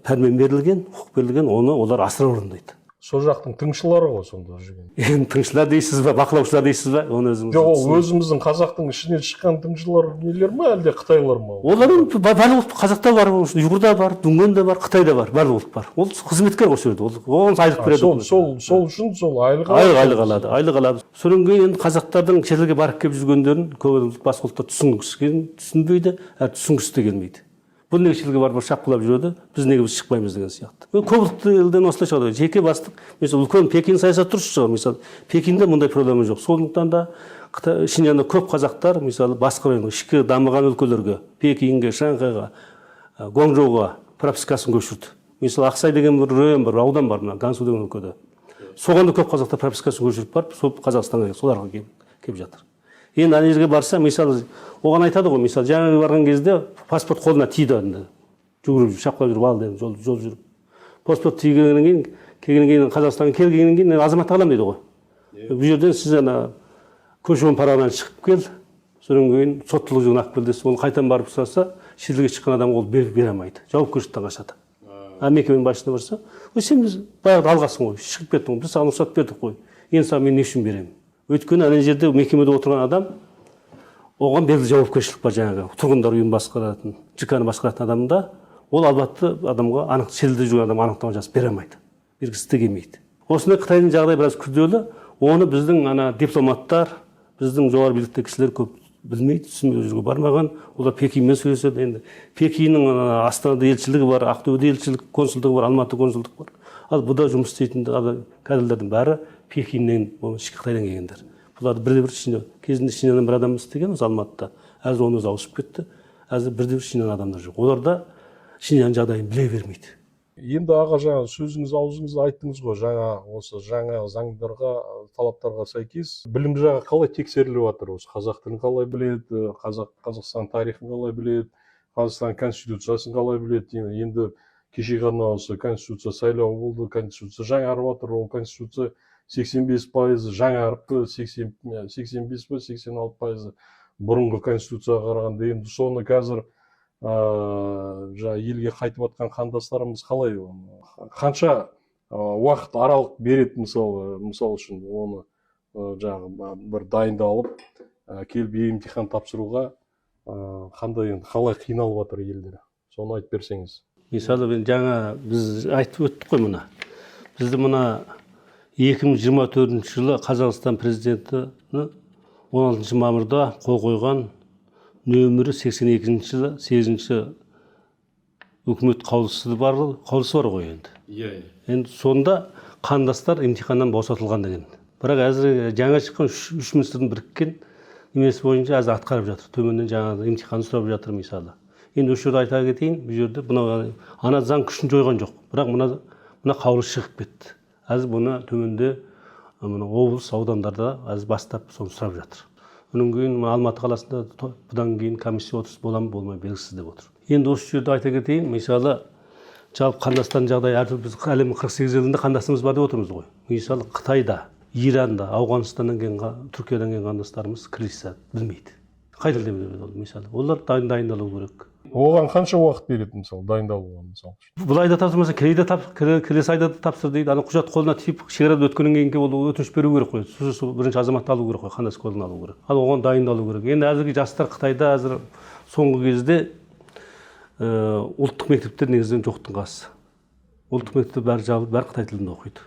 пәрмен берілген, құқық берілген, оны олар асыра орындайды. Сол жақтың тыңшылары ғой сонда жүрген. Енді тыңшылар дейсіз ба, бақылаушылар дейсіз ба? Оны өзіңіз. Жоқ, өзіміздің қазақтың ішінен шыққан тыңшылар нелер ме, әлде Қытайлар ма? Олардың барлық қазақта бар, ұйғырда бар, дүнгенде бар, Қытайда бар, барлық ұлт бар. Ол қызметкер ғой сол жерде. Оған айлық береді. Сол үшін сол айлық алады, айлық алады. Содан кейін енді қазақтардың шетелге барып келіп жүргендерін көп басқа ұлттар түсінбейді, түсінгісі де келмейді. Бұл неге шетелге барып шапқылап жүреді, біз неге шықпаймыз деген сияқты. Көпұлтты елден осылай шығады. Жеке бастық, мысалы үлкен Пекин саясаты дұрыс шығар. Мысалы Пекинде мұндай проблема жоқ. Сондықтан да Шинжаңда көп қазақтар, мысалы басқа районға, ішкі дамыған өлкелерге, Пекинге, Шанхайға, Гуанчжоуға пропискасын көшірді. Мысалы Ақсай деген бір район бар, аудан бар, Гансу деген өлкеде. Соған да көп қазақтар пропискасын көшіріп барып, сол Қазақстанға соларға келіп жатыр. Енді ана жерге барса, мысалы, оған айтады ғой, мысалы, жаңағы барған кезде паспорт қолына тиді енді. Жүгіріп, шапқылап жүріп алды, жол жүріп. Паспорт тигеннен кейін Қазақстанға келгеннен кейін азаматтық аламын дейді ғой. Бұл жерден сіз ана көші-қон парағынан шығып кел, содан кейін соттылық жүгін алып кел десе, ол қайтадан барып сұраса, шетелге шыққан адам ол бере алмайды. Жауапкершіліктен қашады. А мекеменің басшысына барса, сен баяғыда алғансың ғой, шығып кеттің ғой, біз саған рұқсат бердік қой. Енді саған мен не үшін беремін? Өйткені ана жерде мекемеде отырған адам, оған белгілі жауапкершілік бар жаңағы. Тұрғындар үйін басқаратын, ЖК-ны басқаратын адамда, ол албатты адамға шетелде жүрген адам анықтама жазып бере алмайды. Бергісі де келмейді. Осындай Қытайдың жағдайы біраз күрделі. Оны біздің ана дипломаттар, біздің жоғары билікті кісілер көп білмейді, түсінбей жүрге бармаған. Олар Пекинмен сөйлеседі. Енді Пекиннің Астанада елшілігі бар, Ақтөбеде елшілік консулдығы бар, Алматы консулдығы бар. Ал бұда жұмыс істейтін кадрлардың бәрі Пекиннен, ішкі Қытайдан келгендер. Бұларды бірде-бір кезінде Шинжаңнан бір адам істеген, осы Алматыда. Әзір оны өзі ауысып кетті. Әзір бірде-бір Шинжаңнан адамдар жоқ. Олар да Шинжаң жағдайын біле бермейді. Енді аға жаңа сөзіңіз аузыңызда айттыңыз ғой, осы жаңа заңдарға, талаптарға сәйкес білім жағы қалай тексеріліп жатыр? Осы қазақ тілін қалай біледі, Қазақстан тарихын қалай біледі, Қазақстан конституциясын қалай біледі? Енді кеше ғана осы конституция сайлауы болды, конституция жаңарып жатыр, ол конституция 85% жаңарыпты, 85-86% бұрынғы конституцияға қарағанда. Енді соны қазір елге қайтып жатқан қандастарымыз қалай, қанша уақыт аралық береді мысал үшін оны бір дайындалып келіп емтихан тапсыруға қандай, қалай қиналып жатыр елдер, соны айтып берсеңіз. Мысалы жаңа біз айтып өттік қой мұна. Бізді мұна 2024 жылы Қазақстан президенті 16 мамырда қол қойған нөмірі 82 жылы 8-ші үкімет қаулысы бар ғой енді. Енді сонда қандастар имтиханнан босатылған деген. Бірақ әзір жаңа шыққан 3 министрдің біріккен немесі бойынша әзір атқарып жатыр. Төменнен жаңа имтихан сұрап жатыр мысалы. Енді осы жерде айта кетейін, бұл жерде ана заң күшін жойған жоқ. Бірақ мына қаулы шығып кетті. Әзір бұны төменде мына облыс аудандарда қазір бастап соны сұрап жатыр. Онан кейін Алматы қаласында бұдан кейін комиссия отырысы бола ма болмай белгісіз деп отыр. Енді осы жерде айта кетейін, мысалы жалпы қандастардың жағдайы әртүрлі. Біз әлемнің 48 елінде қандасымыз бар деп отырмыз ғой. Мысалы Қытайда, Иранда, Ауғанстаннан келген, Түркиядан келген қандастарымыз кірісе білмейді. Қай тілде біледі ол мысалы. Олар дайындалу керек. Оған қанша уақыт береді мысалы дайындалуға мысалы? Бұл айда тапсырмаса келесі айда тапсыр дейді. Ана құжат қолына тиіп шекарада өткеннен кейін ол өтініш беру керек қой. Сосын бірінші азаматты алу керек қой, қандас куәлігін алу керек. Ал оған дайындалу керек. Енді әзірге жастар Қытайда әзір соңғы кезде ұлттық мектептер негізінен жоқтың қасы. Ұлттық мектептер бәрі жабылып, бәрі Қытай тілінде оқиды.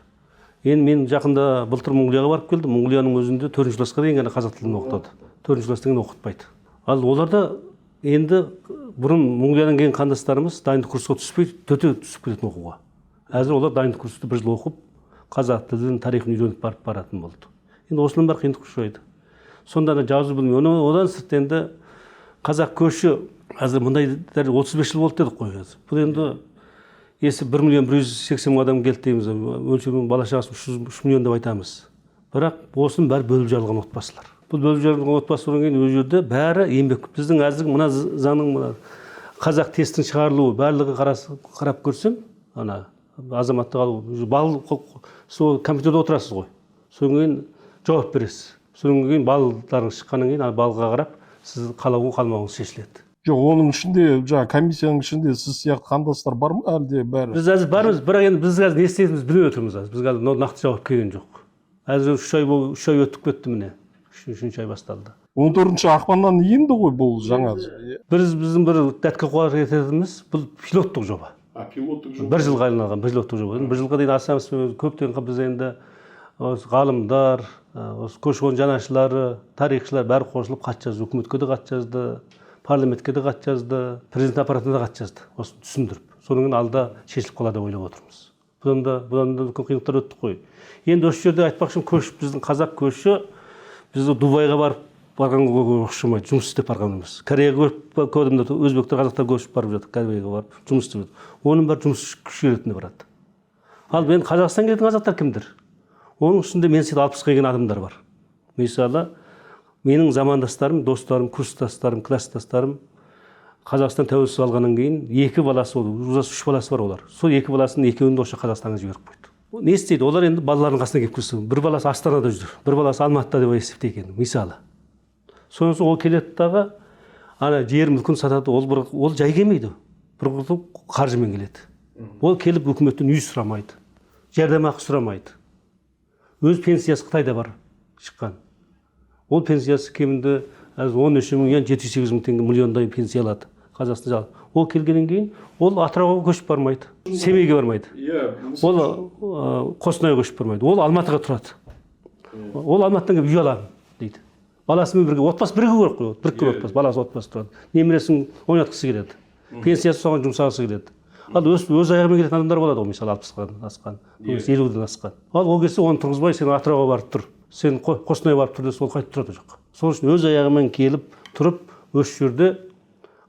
Енді мен жақында былтыр Монғолияға барып келдім. Монғолияның өзінде 4-ші классқа дейін ғана қазақ тілін оқытады. 4-ші класстан кейін оқытпайды. Ал оларда енді бұрын Монғолиядан келген қандастарымыз дайындық курсқа түспей, төте түсіп кететін оқуға. Әзір олар дайындық курсты бір жыл оқып, қазақ тілін, тарихын үйреніп баратын болды. Енді осының бар қиындық ұшырайды. Сонда жазу білмей. Одан сырт енді қазақ көші қазір мұндай 35 жыл болды дедік қой. Бұл енді есі 1.180.000 адам келді дейміз. Өлшемін бала шағасын 3 миллион деп айтамыз. Бірақ осының бәрі бөліп жарылған отбасылар. Бұл бөліп жарылған отбасылардан кейін ол жерде бәрі еңбек. Біздің әзіргі мына заңның қазақ тестінің шығарылуы барлығы қарап көрсем, ана азаматтық алу, сол компьютерде отырасыз ғой. Содан кейін жауап бересіз. Содан кейін балдарыңыз шыққаннан кейін балға қарап, сіз қалауы қалмауыңыз шешіледі. Жоқ, оның ішінде жаңа комиссияның ішінде сіз сияқты қандастар бар ма әлде бәрі? Біз әзір бармыз, бірақ енді біз қазір не істейтінімізді білмей отырмыз. Біз қазір нақты жауап келген жоқ. Әзір 3 ай өтіп кетті міне. 3-ші ай басталды. 14 ақпаннан енді ғой бұл жаңа. Біздің бір дәтке қуар ететініміз бұл пилоттық жоба. Пилоттық жоба. Бір жылға арналған пилоттық жоба. Бір жылға дейін асамыз көптеген біз енді ғалымдар, көші-қон жанашылары, тарихшылар бәрі қосылып хат жазды. Үкіметке де хат жазды, парламентке де хат жазды, президент аппаратына да хат жазды. Осыны түсіндіріп. Соның кейін алда шешіліп қалады деп ойлап отырмыз. Бұдан да үлкен қиындықтар өтті қой. Енді осы жерде айтпақшым, біздің қазақ көші бізді Дубайға барғанға ұқсамайды, жұмыс істеп барғанымыз. Кореяға көрдім, өзбектер, қазақтар көшіп барып жатыр, Кореяға барып жұмыс істеп жатыр. Оның бәрі жұмыс күші ретінде барады. Ал мен Қазақстан келетін қазақтар кімдір? Оның үстінде мен сияқты 60-ға келген адамдар бар. Мысалы, менің замандастарым, достарым, курстастарым, класстастарым Қазақстан тәуелсіз алғаннан кейін 2 баласы болды, 3 баласы бар олар. Сол 2 баласының екеуін де осы Қазақстанға жіберіп қойды. Не істейді? Олар енді балалардың қасына келіп келсе, бір баласы Астанада жүр, бір баласы Алматыда деп есептейді екен, мысалы. Содан соң ол келеді дағы, ана жер мүлкін сатады, ол жай келмейді. Бір қаржымен келеді. Ол келіп үкіметтен үй сұрамайды, жәрдемақы сұрамайды. Өз пенсиясы Қытайда бар шыққан. Ол пенсиясы кемінде 13 миллион 708 мың теңге миллиондай пенсия алады. Қазақстан. Ол келгеннен кейін ол Атырауға көшіп бармайды, Семейге бармайды. Ол Қостанайға көшіп бармайды. Ол Алматыға тұрады. Ол Алматыдан келіп үй аламын дейді. Баласымен бірге, отбасы бірге керек қой, біріккен отбасы, баласы отбасы тұрады. Немересін ойнатқысы келеді. Пенсиясы соған жұмсағысы келеді. Ал өз аяғымен келетін адамдар болады ғой, мысалы 60-дан асқан, 50-ден асқан. Ал ол кезде оны тұрғызбай, сен Атырауға барып тұр, сен Қостанайға барып тұр десе, ол қайтып тұрады жоқ. Сол үшін өз аяғымен келіп тұрып, осы жерде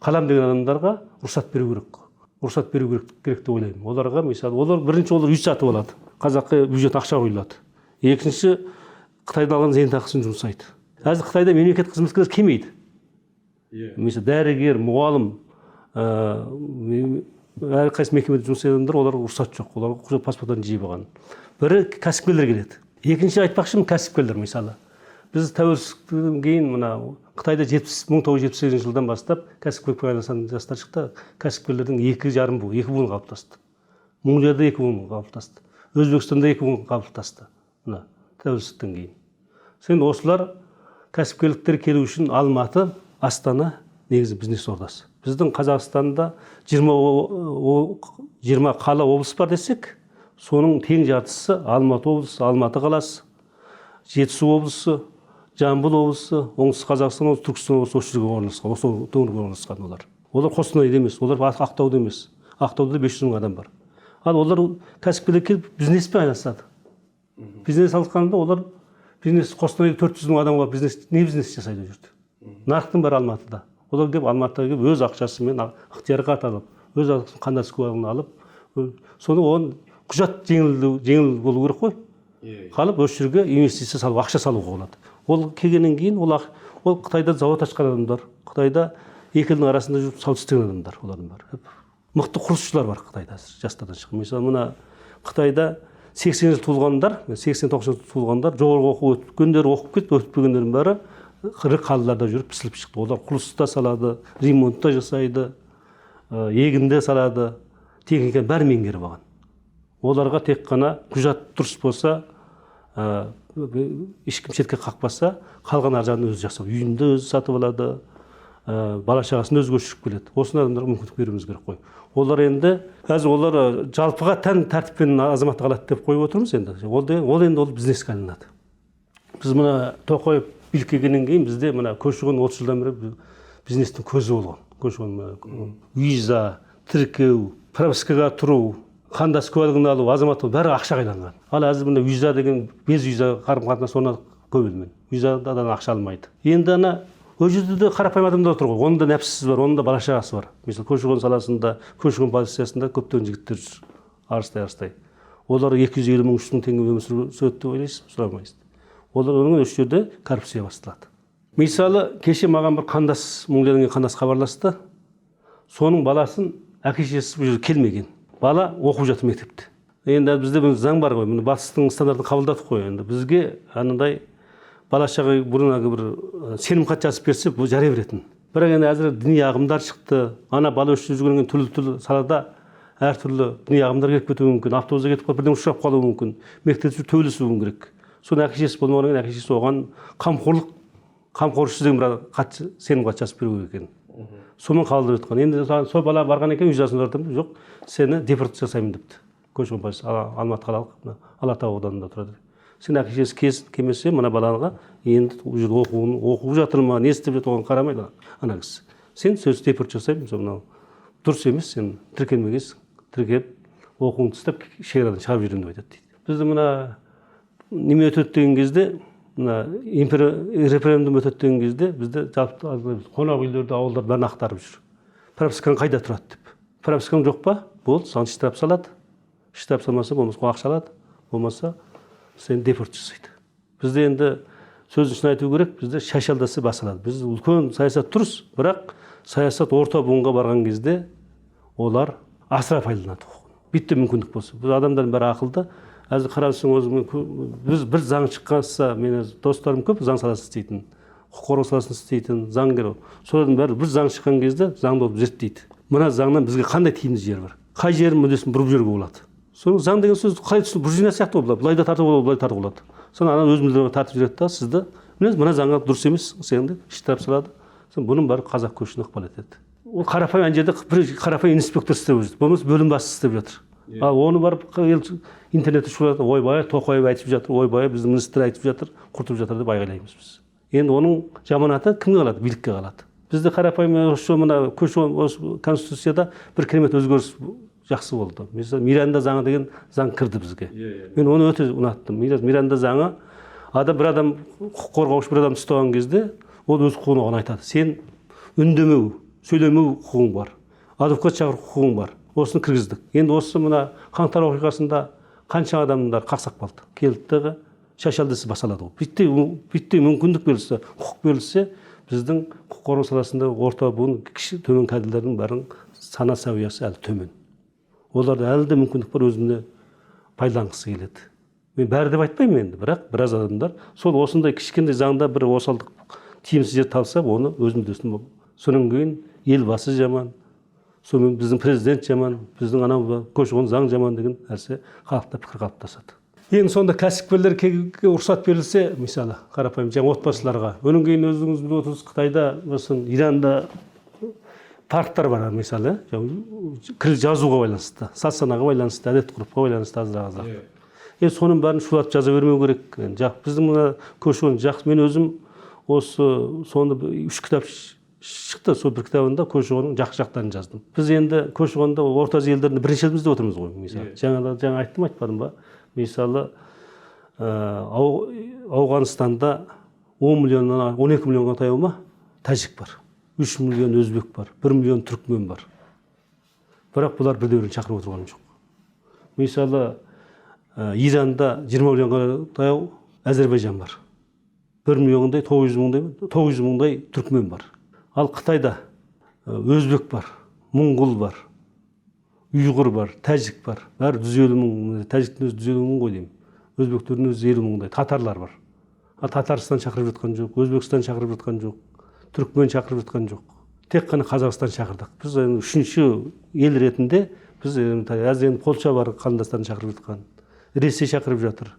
қалам деген адамдарға рұқсат беру керек. Рұқсат беру керек деп ойлаймын. Оларға мысалы, олар бірінші үй сатып алады. Қазаққа бюджет ақша құйылады. Екінші, Қытайдан алған зейнетақысын жұмсайды. Әзір Қытайда мемлекеттік қызметкерлер келмейді. Мысалы, дәрігер, мұғалім, әрқайсы мекемеде жұмыс істейтін адамдар, оларға рұқсат жоқ. Оларға құжат паспорттарын жиып алған. Бірі кәсіпкерлер келеді. Екінші айтпақшым кәсіпкерлер мысалы. Біз тәуелсіздіктен кейін мына Қытайда 1978 жылдан бастап кәсіпкерлікпен айналысқан жастар шықты. Кәсіпкерлердің 2,5 буын қалыптасты. Монғолияда 2 буын қалыптасты. Өзбекстанда 2 буын қалыптасты. Мына тәуелсіздіктен кейін. Сен осылар кәсіпкерліктер келу үшін Алматы, Астана негізі бизнес ордасы. Біздің Қазақстанда 20 қала облыс бар десек, соның тең жартысы Алматы облысы, Алматы қаласы, Жетісу облысы, Жамбыл облысы, Оңтүстік Қазақстан облысы, Түркістан облысы осы жерге орналасқан, осы өңірге орналасқан олар. Олар Қостанайда емес, олар Ақтауда емес. Ақтауда 500 мың адам бар. Ал олар кәсіпкерлер келіп бизнеспен айналысады. Бизнес алғанда олар бизнес Қостанайда 400 мың адам бар, не бизнес жасайды ол жерде. Нарықтың бәрі Алматыда. Олар келіп Алматыға келіп өз ақшасымен ықтиярға алып, өз қандас куәлігін алып, соны оның құжат жеңіл болу керек қой. қалып осы жерге инвестиция салу, ақша салуға болады. Ол келгеннен кейін ол Қытайда завод ашқан адамдар, Қытайда екі елдің арасында жүріп сауда істеген адамдар, олардың бәрі. Мықты құрылысшылар бар Қытайда, жастардан шыққан. Мысалы, мына Қытайда 80 жыл туылғандар, 80-90 жыл туылғандар, жоғарғы оқу өткендер оқып кетті, өтпегендердің бәрі ірі қалаларда жүріп пісіліп шықты. Олар құрылыста салады, ремонтта жасайды, егінде салады, техниканы бәрі меңгеріп алған. Оларға тек қана құжат дұрыс болса, ешкім шетке қақпаса, қалған ар жағын өзі жасау. Үйінде өзі сатып алады, бала шағасын өзі көшіріп келеді. Осындай адамдарға мүмкіндік беруіміз керек қой. Олар енді қазір олар жалпыға тән тәртіппен азаматтық алады деп қойып отырмыз енді. Ол енді ол бизнеске айналады. Біз мына Тоқаев билікке келгеннен кейін бізде мына көші-қон 30 жылдан бері бизнестің көзі болған. Көші-қон виза, тіркеу, пропискаға тұру, қандас куәлігін алу, азаматтық бәрі ақшаға айналған. Ал әзір мына виза деген без виза қарым-қатынас оны көбелмен. Визадан ақша алмайды. Енді ана ол жерде де қарапайым адамдар отыр ғой. Оның да нәпсісі бар, оның да бала шағасы бар. Мысалы, көші-қон саласында, көші-қон полициясында көптеген жігіттер жүр. Арыстай. Олар 250 мың, 300 мың теңге өмір сүреді деп ойлайсыз, сұрамайсыз. Олар оның осы жерде коррупция басталады. Мысалы, кеше маған бір қандас, мұңденген қандас хабарласты. Соның баласын әке-шешесі бұл жерге келмеген. Бала оқып жатыр мектепте. Енді бізде бір заң бар ғой, міне батыстың стандартын қабылдадық қой. Енді бізге анандай бала шаға бұрынғы бір сенім хат жазып берсе, бұл жарай беретін. Бірақ енді әзір діни ағымдар шықты. Ана бала үшін жүргеннен түрлі салада әртүрлі діни ағымдар келіп кетуі мүмкін. Автобусқа кетіп қалып бірден ұшырап қалуы мүмкін. Мектепте төбелесуі керек. Соны әке-шешесі болмағаннан кейін әке-шешесі оған қамқоршы деген бір хат, сенім хат жазып беру керек екен. Соны қалдырып жатқан. Енді сол бала барған екен, визасын ұзартып, жоқ, сені депортация жасаймын депті. Көші-қон полициясы Алматы қалалық Алатау ауданында тұрады. Сен әке-шешесі келмесе, мына балаға енді оқып жатыр ма, не істеп жатыр, оған қарамайды ана кісі. Сен сөз депорт жасаймын, мынау дұрыс емес, сен тіркелмегенсің. Тіркеліп, оқуыңды тастап, шекарадан шығарып жіберемін деп айтады дейді. Бізді мына неме өтеді деген кезде, мына референдум өтеді деген кезде, бізді қонақ үйлерді, ауылдар бәрін ақтарып жүр. Пропискаң қайда тұрады деп. Пропискаң жоқ па? Болды, саған штраф салады. Штраф салмаса, болмаса ақша алады. Болмаса сен депорт жасайды. Бізде енді сөзін шын айту керек, бізде шашалдасы басылады. Біз үлкен саясат дұрыс, бірақ саясат орта буынға барған кезде олар асыра пайдаланады. Битте мүмкіндік болса. Біз адамдардың бәрі ақылды. Әзір қарасың, біз бір заң шыққанса, мен достарым көп заң саласын істейтін, құқық қорғау саласын істейтін, заңгер. Солардың бәрі бір заң шыққан кезде заңды болып зерттейді. Мына заңнан бізге қандай тиімді жері бар? Қай жерін мүддесін бұрып жіберуге болады? Соның заң деген сөз қалай түсініп буржуйна сияқты болады. Былай да тартып болады, былай тартып болады. Соны ана өз мүдделеріне тартып жібереді да, сізді мына заңға дұрыс емес, сені штраф салады. Бұның бәрі қазақ көшіне ықпал етеді. Ол қарапайым ана жерде бір қарапайым инспектор істеп жүр. Болмаса бөлім басшысы істеп жатыр. Ал оны барып интернетте шығарады, ойбай Тоқаев айтып жатыр, ойбай біздің министр айтып жатыр, құртып жатыр деп айғайлаймыз біз. Енді оның жаманаты кімге қалады? Билікке қалады. Бізде қарапайым мына көші-қон конституцияда бір керемет өзгеріс жақсы болды. Мысалы, Миранда заңы деген заң кірді бізге. Мен оны өте ұнаттым. Миранда заңы бір адам құқық қорғаушы бір адам ұстаған кезде, ол өз құқығын оған айтады. Сен үндемеу, сөйлемеу құқығың бар. Адвокат шақыру құқығың бар. Осыны кіргіздік. Енді осы мына қаңтар оқиғасында қанша адамдар қақсап қалды. Келді, шашалдысы басалады. Битте мүмкіндік берілсе, құқық берілсе, біздің құқық қорғау саласында орта буын кіші төмен кәділердің бәрін сана сәуиясы әлі төмен. Оларда әлі де мүмкіндік бар, өзіне пайдаланғысы келеді. Мен бәрі деп айтпаймын енді, бірақ біраз адамдар сол осындай кішкентай заңда бір осалдық тиімсіз жер талса, оны өз мүддесін болып. Содан кейін елбасы жаман, сонымен біздің президент жаман, біздің анау көші-қон заң жаман деген нәрсе халықта пікір қалыптасады. Енді сонда кәсіпкерлерге рұқсат берілсе, мысалы, қарапайым жаңа отбасыларға. Өнен кейін өзіңіз біліп отырсыз, Қытайда, Иранда парктар бар, мысалы, жазуға байланысты, салтсанаға байланысты, әдет-ғұрыпқа байланысты азырақ. Енді соның бәрін шулатып жаза бермеу керек. Біздің мына көші-қон жақсы. Мен өзім осы соны 3 кітап шықты, сол бір кітабында көші-қонның жақсы жақтарын жаздым. Біз енді көші-қонда Орта Азия елдерінде бірінші елімізде отырмыз ғой, мысалы. Жаңа айтпадым ба? Мысалы, Ауғанстанда 10 миллионнан 12 миллионға таяу ма тәжік бар. 3 миллион өзбек бар, 1 миллион түркмен бар. Бірақ бұлар бірде-бірін шақырып отырған жоқ. Мысалы, Иранда 20 миллионға таяу Әзербайжан бар. 1 миллиондай 900 мыңдай түркмен бар. Ал Қытайда өзбек бар, мұңғыл бар, ұйғыр бар, тәжік бар. Бәрі 150 мың, тәжіктің өзі 150 мың ғой деймін. Өзбектердің өзі 50 мыңдай, татарлар бар. Ал Татарстан шақырып жатқан жоқ, Өзбекстан шақырып жатқан жоқ, Түркмен шақырып жатқан жоқ. Тек қана Қазақстан шақырдық. Біз үшінші ел ретінде біз әзір Польша бар, қандастарын шақырып жатқан. Ресей шақырып жатыр.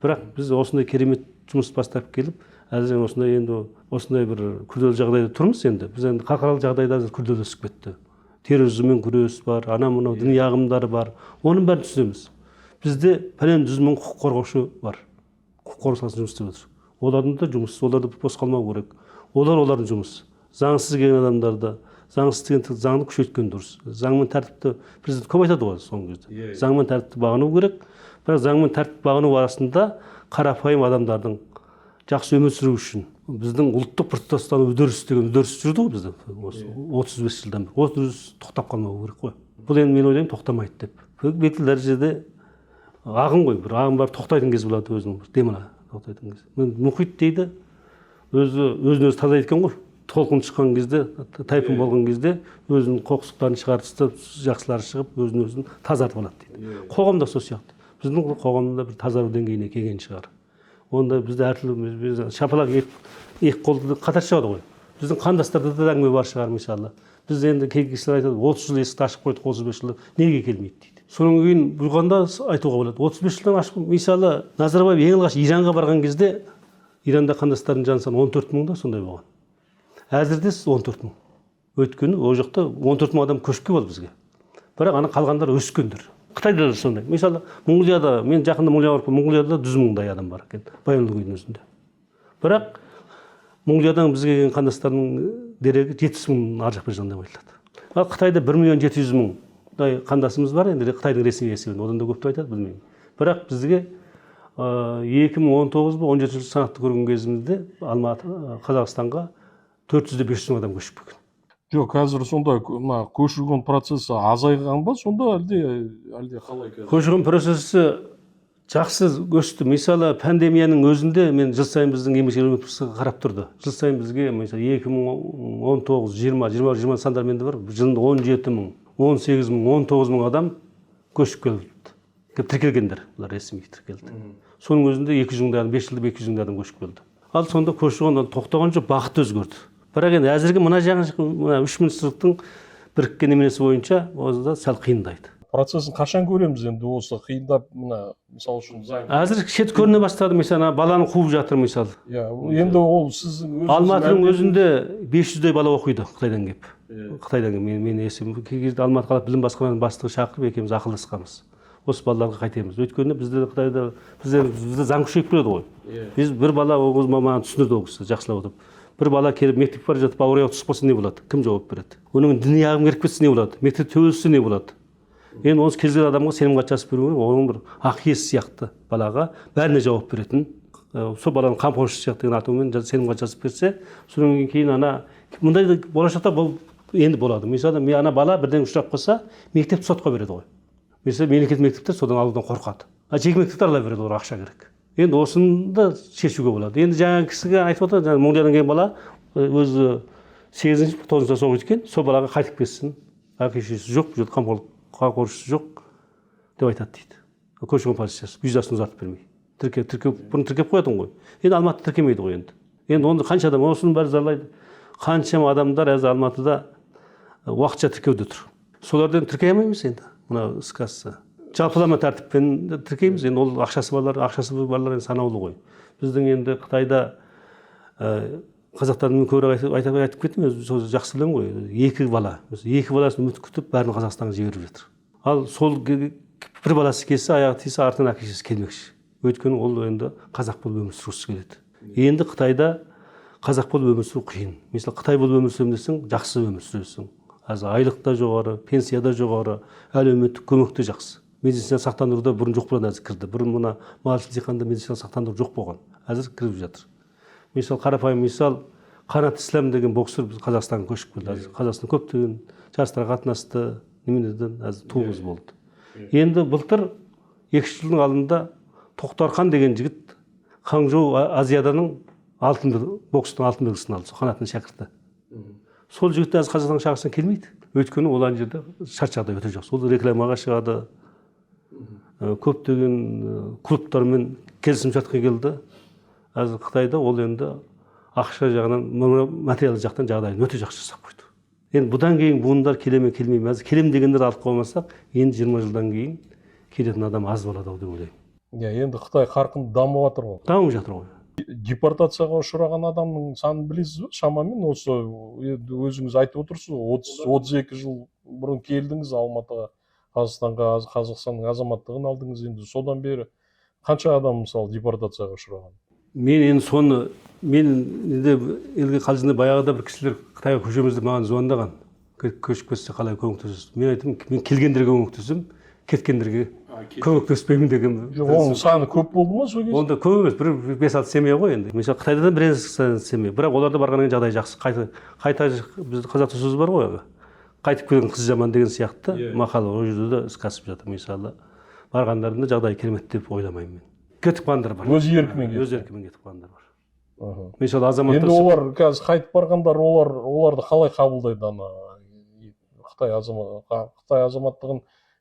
Бірақ біз осындай керемет жұмыс бастап келіп, әзір осындай бір күрделі жағдайда тұрмыз енді. Біз енді халықаралық жағдайда күрделі өсіп кетті. Терроризммен күрес бар, анау діни ағымдары бар. Оның бәрін түсінеміз. Бізде пәлен 100 мың құқық қорғаушы бар. Құқық қорғау саласында жұмыс істеп жатыр. Олардың да жұмысы, оларды бос қалмау керек. Олардың жұмысы. Заңсыз келген адамдарды, заңсыз деген заңды күшейткен дұрыс. Заң мен тәртіпті президент көп айтады ғой соңғы кезде. Заң мен тәртіпті бағыну керек. Бірақ заң мен тәртіп бағыну арасында қарапайым адамдардың жақсы өмір сүру үшін біздің ұлттық біртұтастану үдеріс деген үдеріс жүрді ғой бізде 35 жылдан бері. Осы үдеріс тоқтап қалмау керек қой. Бұл енді мен ойлаймын тоқтамайды деп. Белгілі дәрежеде ағын ғой, бір ағын бар тоқтайтын кез болады өзінің демона тоқтайтын кез. Мұхит дейді, өзін-өзі таза еткен ғой. Толқын шыққан кезде, тайфун болған кезде өзінің қоқсықтарын шығарып, жақсылары шығып, өзін-өзін тазартып алады дейді. Қоғамда сол сияқты. Біздің қоғамда бір тазару деңгейіне келген шығар. Онда бізде әртүрлі шапалақ екі қолды қатар шығады ғой. Біздің қандастарда да әңгіме бар шығар мысалы. Біз енді кей кісілер айтады, 30 жыл есікті ашып қойдық, 35 жылда неге келмейді дейді. Содан кейін бұйғанда айтуға болады. 35 жылдан ашып, мысалы Назарбаев ең алғаш Иранға барған кезде Иранда қандастардың жаны саны 14 мыңда сондай болған. Әзірде 14 мың. Өйткені ол жақта 14 мың адам көшіп келді бізге. Бірақ ана қалғандар өскендер. Қытайда да сондай. Мысалы Монғолияда, мен жақында Монғолияға барып, Монғолияда 100 мыңдай адам бар екен, Баян-өлгейдің өзінде. Бірақ Монғолиядан бізге келген қандастардың дерегі 70 мың ар жақ жағында айтылады. Ал Қытайда 1 миллион 700 мыңдай қандасымыз бар, енді Қытайдың ресми есебінен, одан да көпті айтады, білмеймін. Бірақ бізге 2019-17 жыл санақты көрген кезімізде Алматы, Қазақстанға 400-500 адам көшіп келген. Жоқ, қазір сонда көшірген процесі азайған ба, сонда әлде қалай? Көшірген процесі жақсы өсті. Мысалы, пандемияның өзінде мен жыл сайын біздің еңбек әлеуметтік қарап тұрды. Жыл сайын бізге мысалы 2019, 20 сандармен де бар. Жылында 17 мың, 18 мың, 19 мың адам көшіп келді. Тіркелгендер, бұлар ресми тіркелді. Соның өзінде 200 мыңдай адам, 5 жылда 200 мыңдай адам көшіп келді. Ал сонда көші-қон тоқтаған жоқ, бағыт өзгерді. Бірақ енді әзірге мына үш министрліктің біріккен неменесі бойынша осында сәл қиындайды. Процесін қашан көреміз енді осы қиындап мысалы үшін заң? Әзір шет көріне бастады, мысалы баланы қуып жатыр мысалы. Енді ол сіздің Алматының өзінде 500-дей бала оқиды Қытайдан келіп. Қытайдан келіп мен есімім кей кезде Алматы қалалық білім басқармасының бастығы шақырып екеуміз ақылдасқанбыз. Осы балаларға қайтеміз. Өйткені бізде Қытайда бізде заң күшейіп келеді ғой. Біз бір бала маманы түсіндірді ол кісі жақсылап отырып. Бір бала келіп мектеп бара жатып ауырып түсіп қалса не болады? Кім жауап береді? Оның діни ағым кіріп кетсе не болады? Мектеп төбелессе не болады? Енді осы кез келген адамға сенім жасап беру керек. Оның бір ақ иесі сияқты балаға бәріне жауап беретін. Сол баланың қамқоршысы сияқты деген атаумен сенім жасап берсе, содан кейін ана мындай болашақта бұл енді болады. Мысалы, ана бала бірден ұшырап қалса, мектепті сотқа береді ғой. Mesela мемлекеттік мектептер содан алудан қорқады. Жеке мектептер ала береді, оларға ақша керек. Енді осыны да шешуге болады. Енді жаңа кісіге айтып отыр, Монғолиядан келген бала өзі 8-9 класс оқиды екен, сол балаға қайтып кетсін. Әке-шешесі жоқ, қамқоршысы жоқ деп айтады дейді. Көші-қон полициясы визасын ұзартып бермей. Бұрын тіркеп қоятын ғой. Енді Алматы тіркемейді ғой енді. Енді онда қанша адам осының бәрі зарлайды. Қаншама адамдар әзір Алматыда уақытша тіркеуде тұр. Солардан тіркей алмаймыз енді. Мына ісқасы. Жалпылама тәртіппен тіркейміз. Енді ол ақшасы барлар санаулы ғой. Біздің енді Қытайда қазақтардың көбірек айтып кеттім, жақсы білемін ғой. Екі баласын үміт күтіп, бәрін Қазақстанға жіберіп жатыр. Ал сол бір баласы келсе, аяғы тисе, артынан әке-шешесі келмекші. Өйткені ол енді қазақ болып өмір сүргісі келеді. Енді Қытайда қазақ болып өмір сүру қиын. Мысалы, Қытай болып өмір сүремін десең, жақсы өмір сүресің. Айлық та жоғары, пенсия да жоғары, әлеуметтік көмек те жақсы. Медицина сақтандыруда бұрын жоқ болған, әзір кірді. Бұрын мына Малшы диқанда медицина сақтандыру жоқ болған. Әзір кіріп жатыр. Мысалы, қарапайым мысал, Қанат Ислам деген боксер біз Қазақстанға көшіп келді. Қазақстан көптеген жарыстарға қатынасты, неменеден әзір туымыз болды. Енді былтыр 2 жылдың алдында Тоқтархан деген жігіт Ханчжоу Азияданың бокстың алтын белгісін алды, сол қанаттың шәкірті. Сол жігіт әз Қазақстан шақырсаң келмейді. Өйткені ол ана жерде шарт жағдай өте жақсы. Ол рекламаға шығады. Көптеген клубтармен келісімшартқа келді. Әз Қытайда ол енді ақша жағынан, материалдық жақтан жағдайын өте жақсы жасап қойды. Енді бұдан кейін буындар келе ме келмей ме, келем дегендер алып қоймасақ, енді 20 жылдан кейін келетін адам аз болады деп ойлаймын. Енді Қытай қарқынды дамып жатыр ғой. Дамып жатыр ғой. Депортацияға ұшыраған адамның санын білесіз бе? Шамамен осы өзіңіз айтып отырсыз, 30-32 жыл бұрын келдіңіз Алматыға, Қазақстанға, Қазақстанның азаматтығын алдыңыз. Енді содан бері қанша адам мысалы депортацияға ұшыраған? Мен енді соны, мен енді елге қалжыңда баяғыда бір кісілер Қытайға көшемізді маған звондаған. Көшіп кетсе қалай көмектесесіз? Мен айттым, мен келгендерге көмектесем, кеткендерге көмектеспеймін деген. Оның саны көп болды ма сол кезде? Онда көп емес, бір 5-6 семья ғой енді. Мысалы Қытайда бір семья, бірақ оларда барғаннан кейін жағдай жақсы. Қайта бізде қазақта сөз бар ғой, қайтып келген қыз жаман деген сияқты мақал ол жерде де іске асып жатыр. Мысалы барғандарында жағдай керемет деп ойламаймын мен. Кетіп қалғандар бар. Өз еркімен кетіп қалғандар бар. Мысалы азаматтар. Енді олар қазір қайтып барғандар, оларды қалай қабылдайды ана Қытай азаматтығын?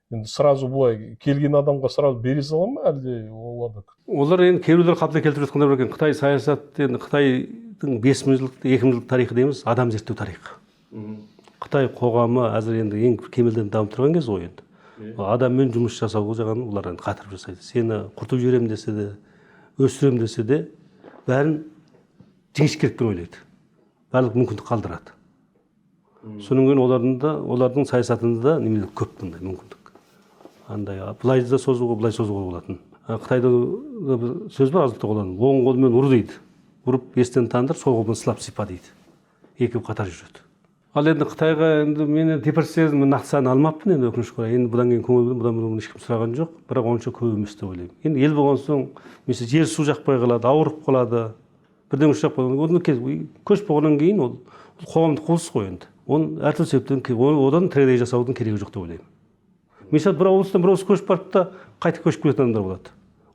Енді сразу былай келген адамға сразу бере сала ма, әлде олар енді кейбіреулер қалпына келтіріп жатқандар бар екен. Қытай саясаты енді Қытайдың 5000 жылдық, 2000 жылдық тарихы дейміз, адам зерттеу тарихы. Қытай қоғамы әзір енді ең кемелден дамып тұрған кез ғой енді. Адаммен жұмыс жасауға жағын олар енді қатырып жасайды. Сені құртып жіберем десе де, өсірем десе де, бәрін жіңішкелікпен ойлайды. Барлық мүмкіндік қалдырады. Соның кейін олардың саясатында немелер көп бұндай мүмкіндік. Андай былай да созуға, былай созуға болатын. Қытайда сөз бар, азықты қолдан. Оң қолмен ұр дейді. Ұрып естен тандыр, сол қолмен сылап сипа дейді. Екеуі қатар жүреді. Ал енді Қытайға енді мені депортацияны нақты санын алмаппын енді өкінішке орай. Енді бұдан кейін көңіл бұдан ешкім сұраған жоқ, бірақ онша көп емес деп ойлаймын. Енді ел болған соң, mesela жер су жақпай қалады, ауырып қалады. Бірден ұшақ болған. Көш болғаннан кейін ол қоғамдық құбылыс қой енді. Оның әртүрлі себептен одан трагедия жасаудың керегі жоқ деп ойлаймын. Мысалы бір облыстан бір облыс көшіп барып та қайтып көшіп келетін адамдар болады.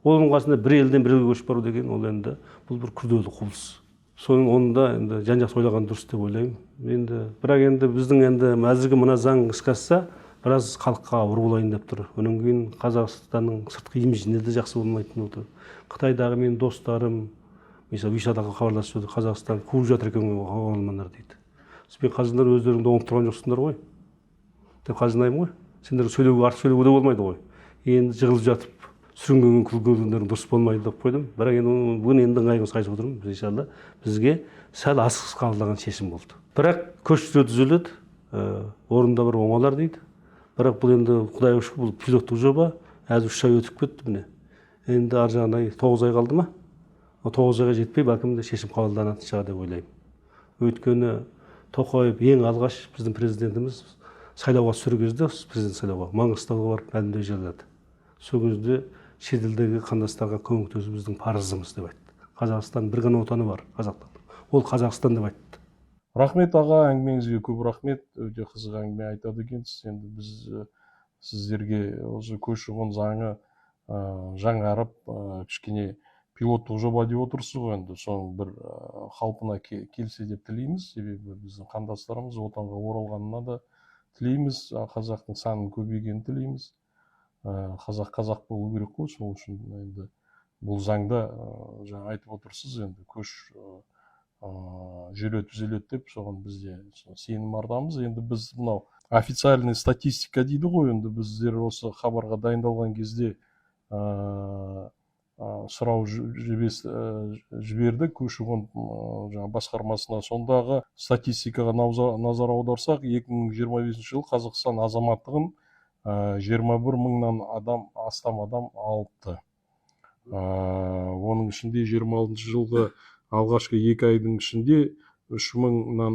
Оның қасында бір елден бір елге көшіп бару деген ол енді бұл бір күрделі құбылыс. Соның онда енді жан-жақты ойлаған дұрыс деп ойлаймын. Енді бірақ енді біздің енді әзірге мына заң іске асса, біраз халыққа ауыр болайын деп тұр. Онан кейін Қазақстанның сыртқы имиджіне де жақсы болмайтын отыр. Қытайдағы менің достарым, мысалы Вишадаға хабарласып еді, Қазақстан қуып жатыр екен оралмандар дейді. Сізбен қазындар өздеріңді оңып тұрған жоқсыңдар ғой деп қалжыңдаймын ғой. Сендер артық сөйлеуге де болмайды ғой. Енді жығылып жатып сүрінгенген күлгендерің дұрыс болмайды деп қойдым. Бірақ енді бүгін енді ыңғайға қайтып отырмын. Иншалла бізге сәл асығыс қабылданған шешім болды. Бірақ көш түзеледі, орында бір оңалар дейді. Бірақ бұл енді Құдайға шүкір бұл пилоттық жоба. Әзір 3 ай өтіп кетті міне. Енді ар жағынан 9 ай қалды ма? О 9 айға жетпей бәлкім де шешім қабылданатын шығар деп ойлаймын. Өйткені Тоқаев ең алғаш біздің президентіміз сайлауға түсер кезде, президент сайлауға Маңғыстауға барып мәлімдеме жасады. Сол кезде шетелдегі қандастарға көмектесу біздің парызымыз деп айтты. Қазақстан бір ғана отаны бар, Қазақстан. Ол Қазақстан деп айтты. Рахмет аға, әңгімеңізге көп рахмет. Өте қызық әңгіме айтады екенсіз. Енді біз сіздерге осы көші-қон заңы жаңарып, кішкене пилоттық жоба деп отырсыз ғой, енді соның бір қалпына келсе деп тілейміз. Себебі біздің қандастарымыз отанға оралғанына да тілейміз, қазақтың санын көбейгенін тілейміз. Қазақ болу керек қой, сол үшін енді бұл заңда жаңа айтып отырсыз, енді көш жүреді түзеледі деп, соған бізде сенім артамыз. Енді біз мынау официальный статистика дейді ғой, енді біздер осы хабарға дайындалған кезде сұрау жібердік көші-қон басқармасына. Сондағы статистикаға назар аударсақ, 2025 жыл Қазақстан азаматтығын 21 мыңнан астам адам алыпты. Оның ішінде 26 жылғы алғашқы 2 айдың ішінде 3 мыңнан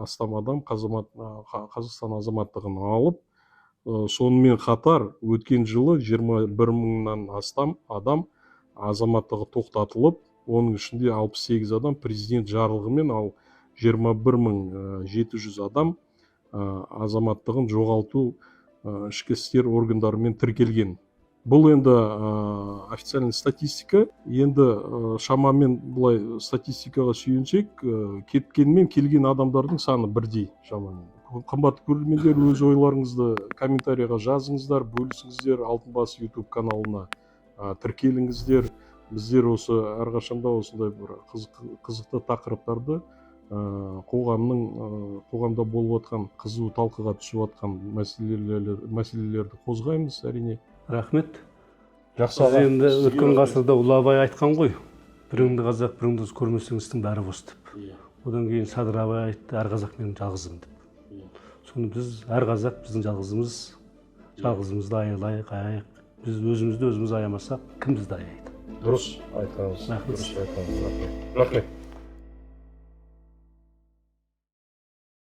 астам адам Қазақстан азаматтығын алып, сонымен қатар өткен жылы 21 мыңнан астам адам азаматтығы тоқтатылып, оның ішінде 68 адам президент жарлығымен, ал 21.700 адам азаматтығын жоғалту ішкі істер органдарымен тіркелген. бұл енді официальный статистика. Енді шамамен былай статистикаға сүйенсек, кеткенмен келген адамдардың саны бірдей шамамен. Қымбатты көрермендер, өз ойларыңызды комментарийға жазыңыздар, бөлісіңіздер, Алтын бас YouTube каналына тіркеліңіздер. Біздер осы әрқашанда осындай бір қызықты тақырыптарды қоғамда болып жатқан, қызу талқыға түсіп жатқан мәселелерді қозғаймыз, әрине. Рахмет. Жақсы Біз енді өткен ғасырда Ұлы Абай айтқан ғой, біріңді қазақ, біріңді өз көрмесеңіздің бәрі бос деп. Одан кейін Садыр Абай айтты, әр қазақ менің жалғызым деп. Соны біз, әр қазақ біздің жалғызымыз, жалғызымызды аялайық. Біз өзімізді өзіміз аямасақ, кім бізді аяйды? Дұрыс айтқаныңыз. Рахмет.